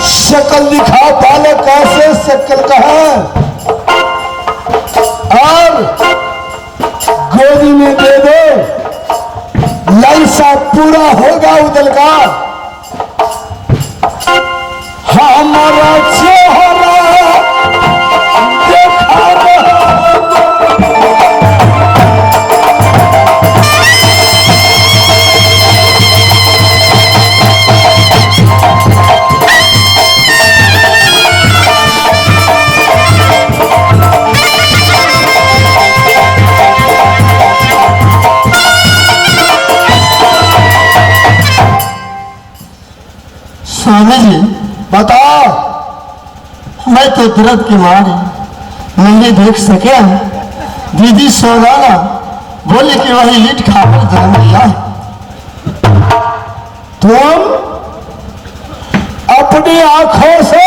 शकल दिखा, बालक कैसे शकल का है और गोदी में दे दो, लाइसा पूरा होगा उदल का। हमारा चेहरा देखा स्वामी जी बताओ। मैं तो दर्द के मारे नहीं देख सके। दीदी सोनाना बोले कि वही लीट खाकर जन्म लिया है। तुम अपनी आंखों से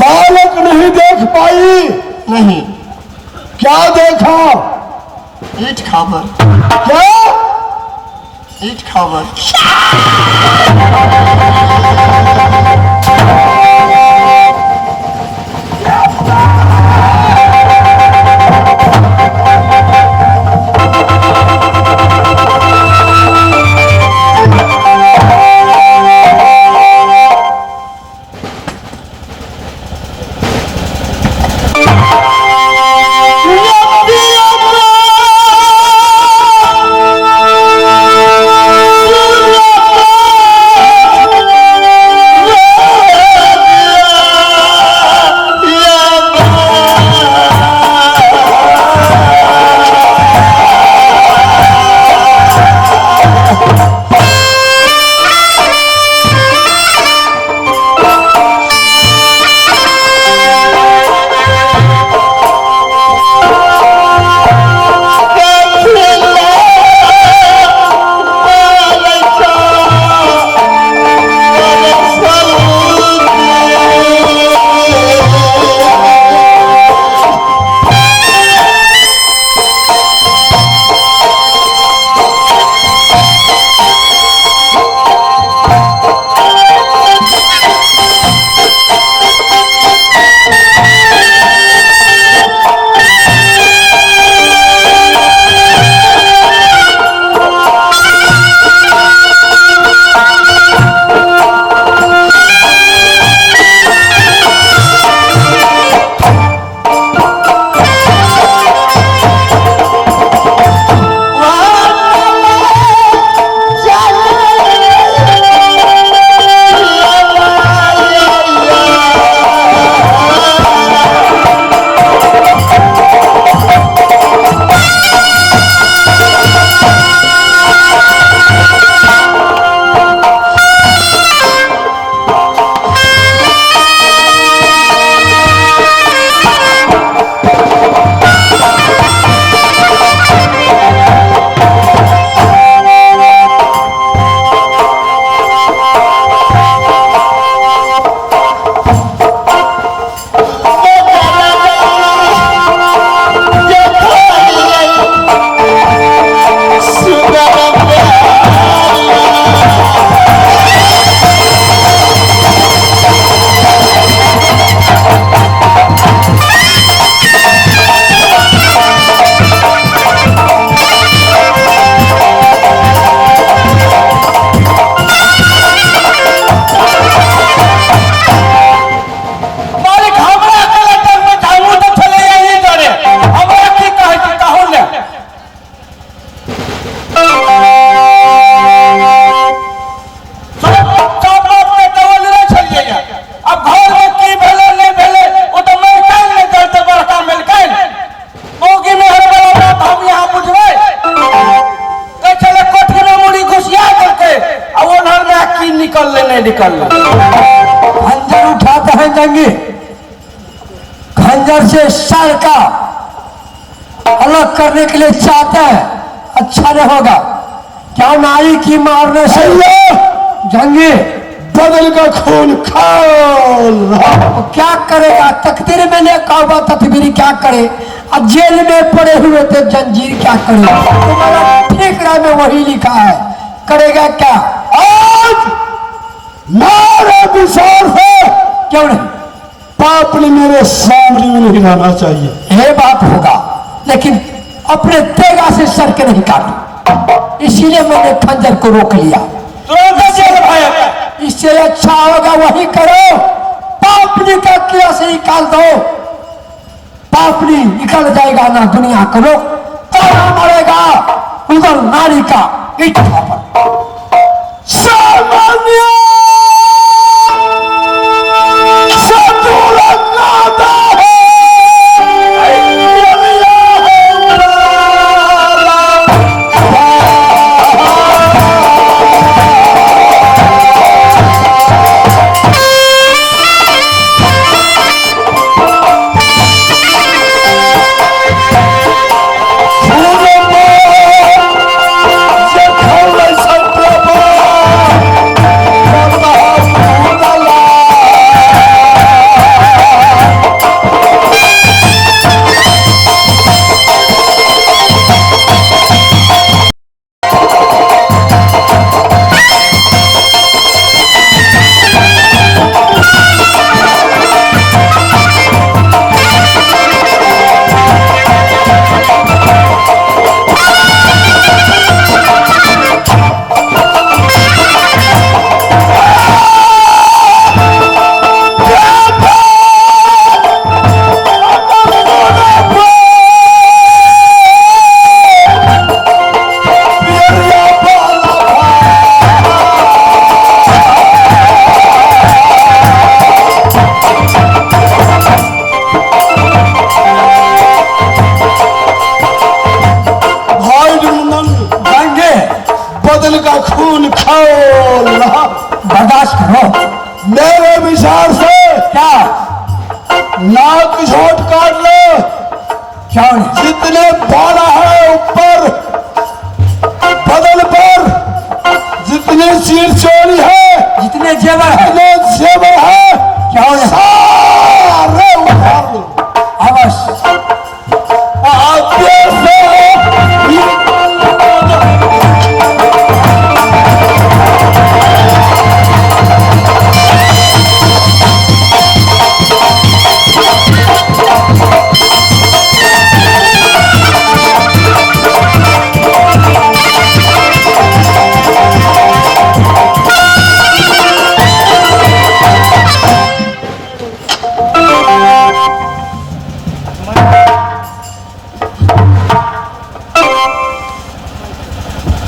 बालक नहीं देख पाई? नहीं, क्या देखा? ईट खाबर। क्या? ईट खाबर। निकल लो। खंजर उठाते हैं जंगी, खंजर से सर का अलग करने के लिए चाहते हैं, अच्छा नहीं होगा। क्या नारी की मारने से जंगी बदल का खून खोल रहा। तो क्या करेगा? तकदीर में लिखा हुआ तकदीर क्या करे? अब जेल में पड़े हुए थे जंजीर क्या करे? तुम्हारा ठेकरा में वही लिखा है, करेगा क्या? आज नारे विचार से क्यों नहीं? पाप ने मेरे सामने में नहीं रहना चाहिए। ये बात होगा, लेकिन अपने तेगा से सर के नहीं काटू, इसीलिए मैंने खंजर को रोक लिया। इससे अच्छा होगा वही करो, पापनी का किया से निकाल दो, पापनी निकल जाएगा ना दुनिया करो, तारा मरेगा उधर नारी का इच्छा पर। सामान्य खून खोल रहा। बर्दाश्त करो। मेरे विचार से क्या? नाक झोट काट लो। क्यों नहीं? जितने बाला है ऊपर बदल पर, जितने चीर चोरी है, जितने जेवर है, जितने जेवर है, क्यों नहीं? सारे उतार लो। अवश्य।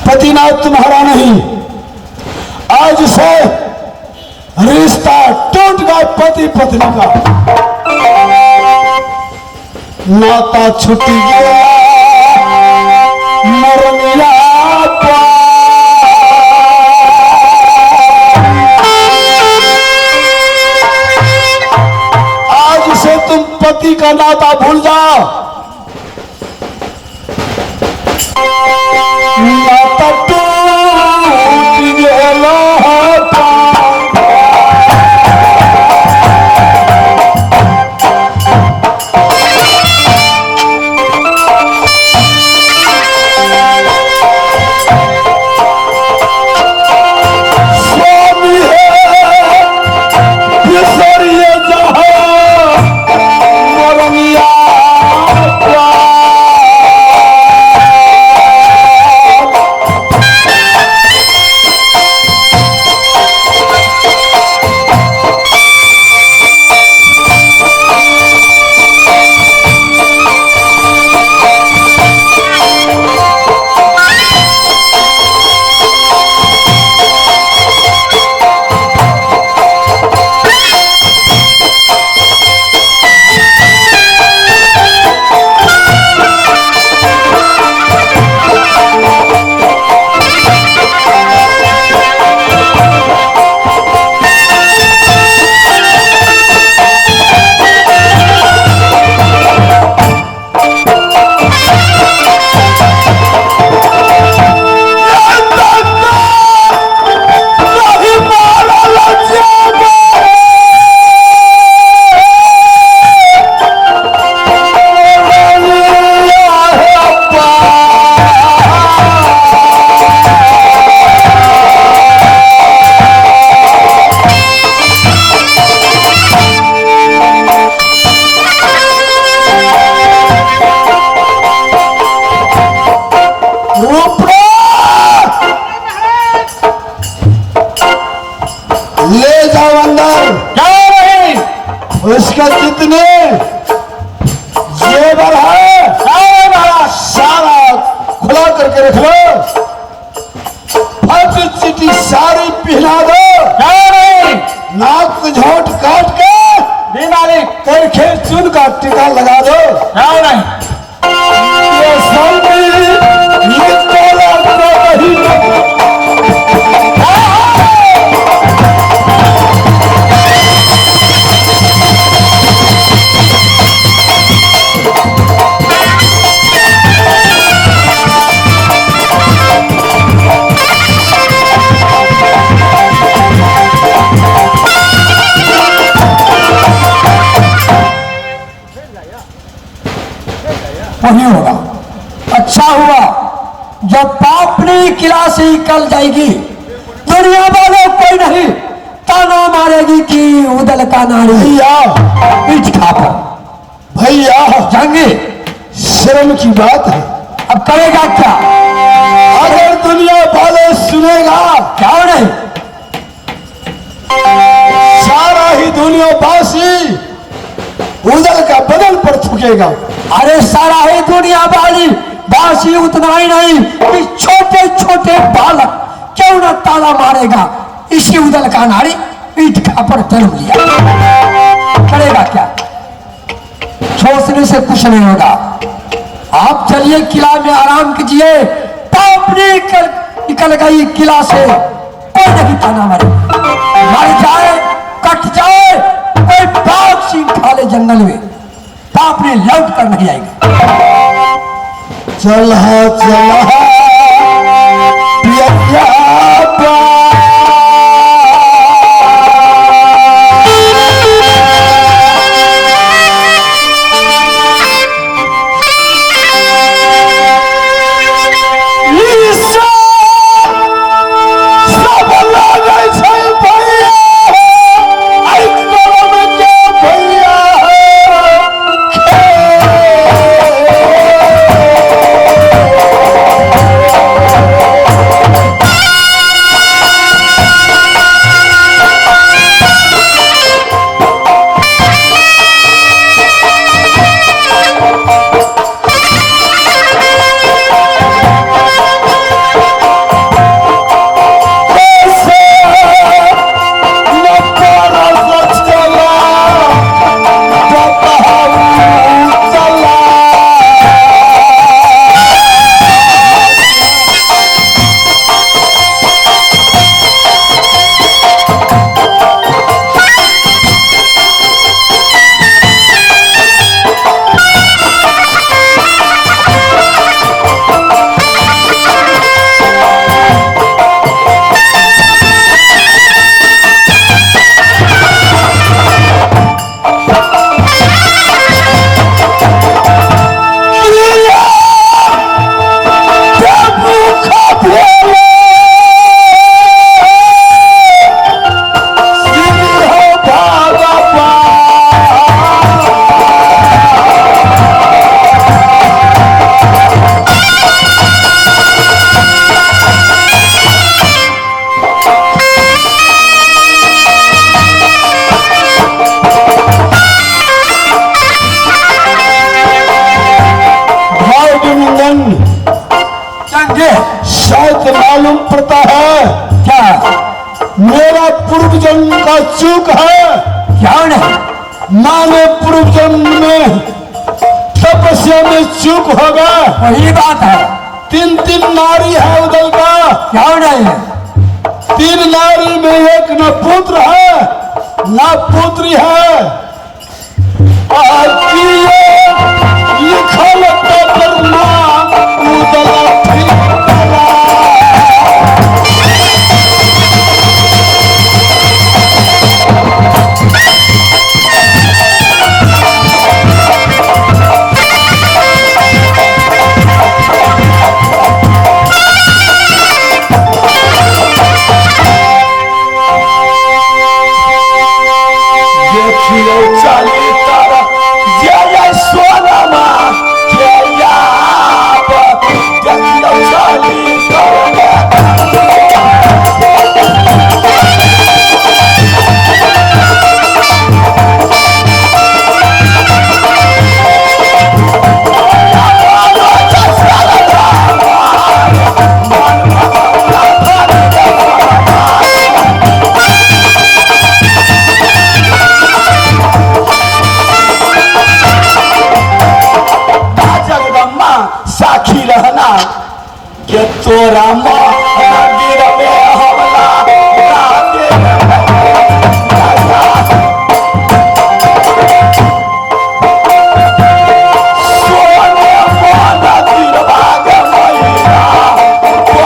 पतिनाथ तुम्हारा नहीं, आज से रिश्ता टूट गया पति पत्नी का, नाता छूट गया मर गया आज से तुम पति का नाता भूल जाओ। नाता टूट गया स्वामी है बिसरिए जहाँ मरनिया उसका कितने जेवर है सारा खुला करके रख लो। फट चिटी सारी पहना दो। नाक झोंट काट के कर खेल चुन का टीका लगा दो। ये सामने ये तोला नहीं। वही होगा। अच्छा हुआ जब पापनी किला से निकल जाएगी, दुनिया वालों कोई नहीं ताना मारेगी कि उदल का नारी भैया पीठ खाकर। भैया जाएंगे शर्म की बात है। अब करेगा क्या? अगर दुनिया वाले सुनेगा क्या नहीं? सारा ही दुनिया वासी उदल का बदल पर थूकेगा। अरे सारा ही दुनिया वाली बासी उतना ही नहीं कि छोटे छोटे बालक क्यों न ताला मारेगा, इसी उदल का नारी पीठ का पर जन्म लिया। करेगा क्या? सोचने से कुछ नहीं होगा। आप चलिए किला में आराम कीजिए। पाप निकल गई किला से, कोई नहीं ताना मारे। मर जाए कट जाए, कोई बाघ सिंह खा ले जंगल में, पाप ने लौट कर नहीं आएगा। चल पिया शायद मालूम पड़ता है क्या? मेरा पूर्व जन्म का चूक है। क्या नहीं? माने पूर्व जन्म में तपस्या में चूक होगा। वही बात है। 3 नारी है उदल का। क्या नहीं? 3 नारी में एक न पुत्र है न पुत्री है। लिखल पर नाम उदल तोरा मंदिर में हमला राधे सोने मंदिर भाग मैया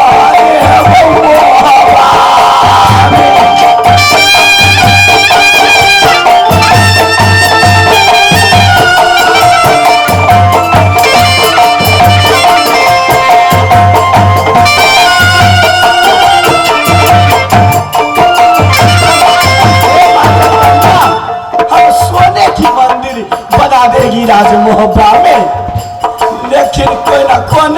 बने बउआ हम सोने की मंदिर बना देगी राजमोहब्बा में, लेकिन कोई ना कोई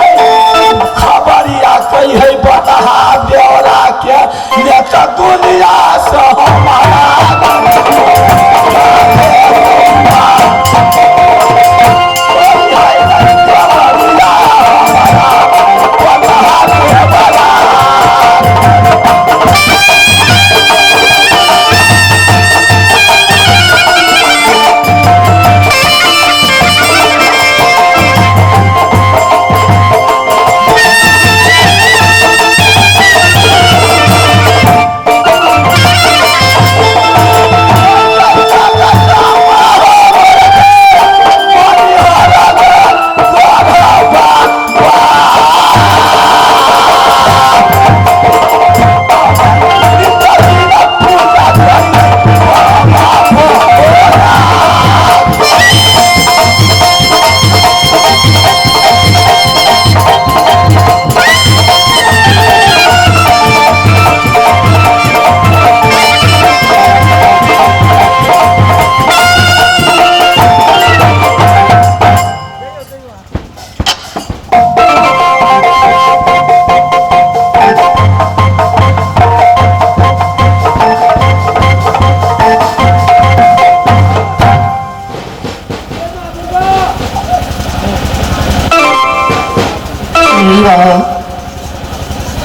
खबरिया कोई है बता ब्यौरा के नेता दुनिया से हमारा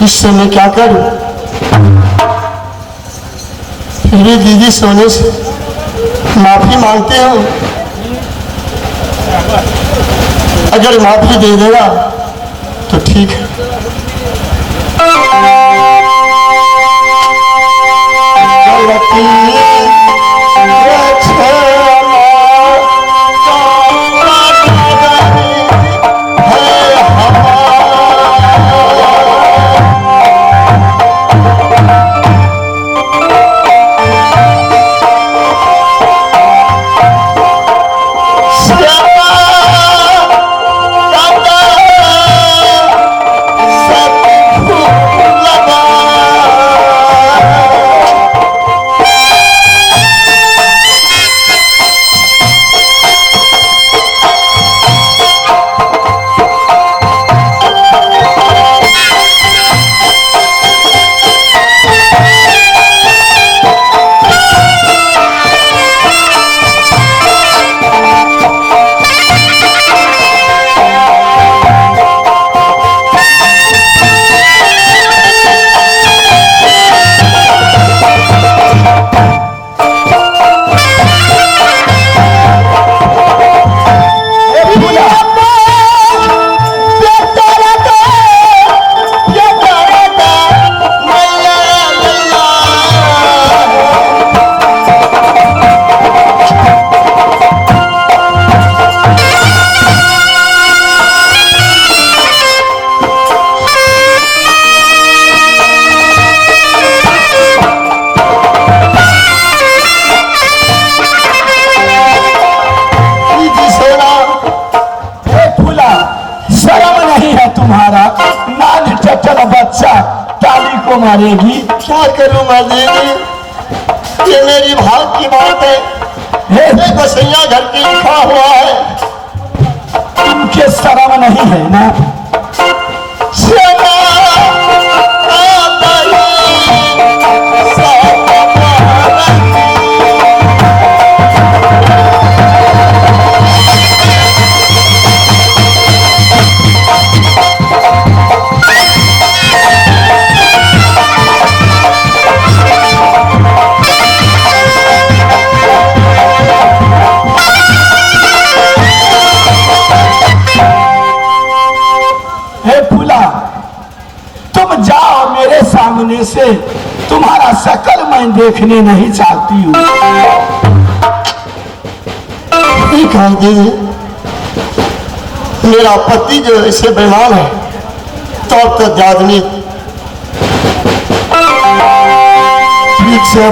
इससे मैं क्या करूं? मेरी दीदी सोने से माफी मांगते हो, अगर माफी दे देगा तो ठीक है। गलती बच्चा ताली को मारेगी। क्या करूं मैं दीदी, ये मेरी भाग की बात है। देखो सैया घर की लिखा हुआ है, तुमके शर्म नहीं है ना? से तुम्हारा शकल मैं देखने नहीं चाहती हूँ। ठीक है दीदी, मेरा पति जो ऐसे बीमार है तो आदमी पीछे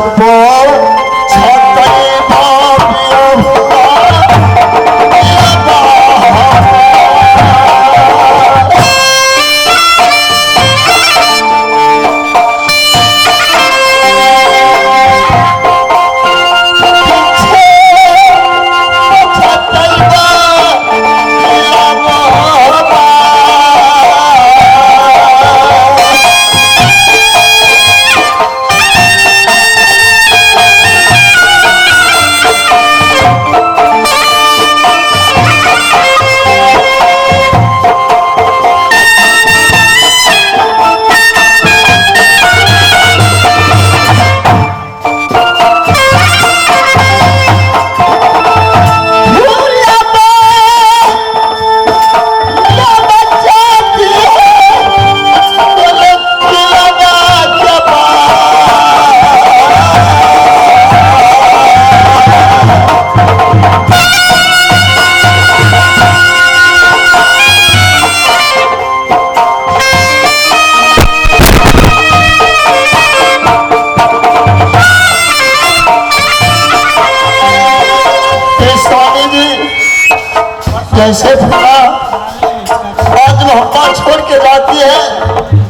कैसे फूला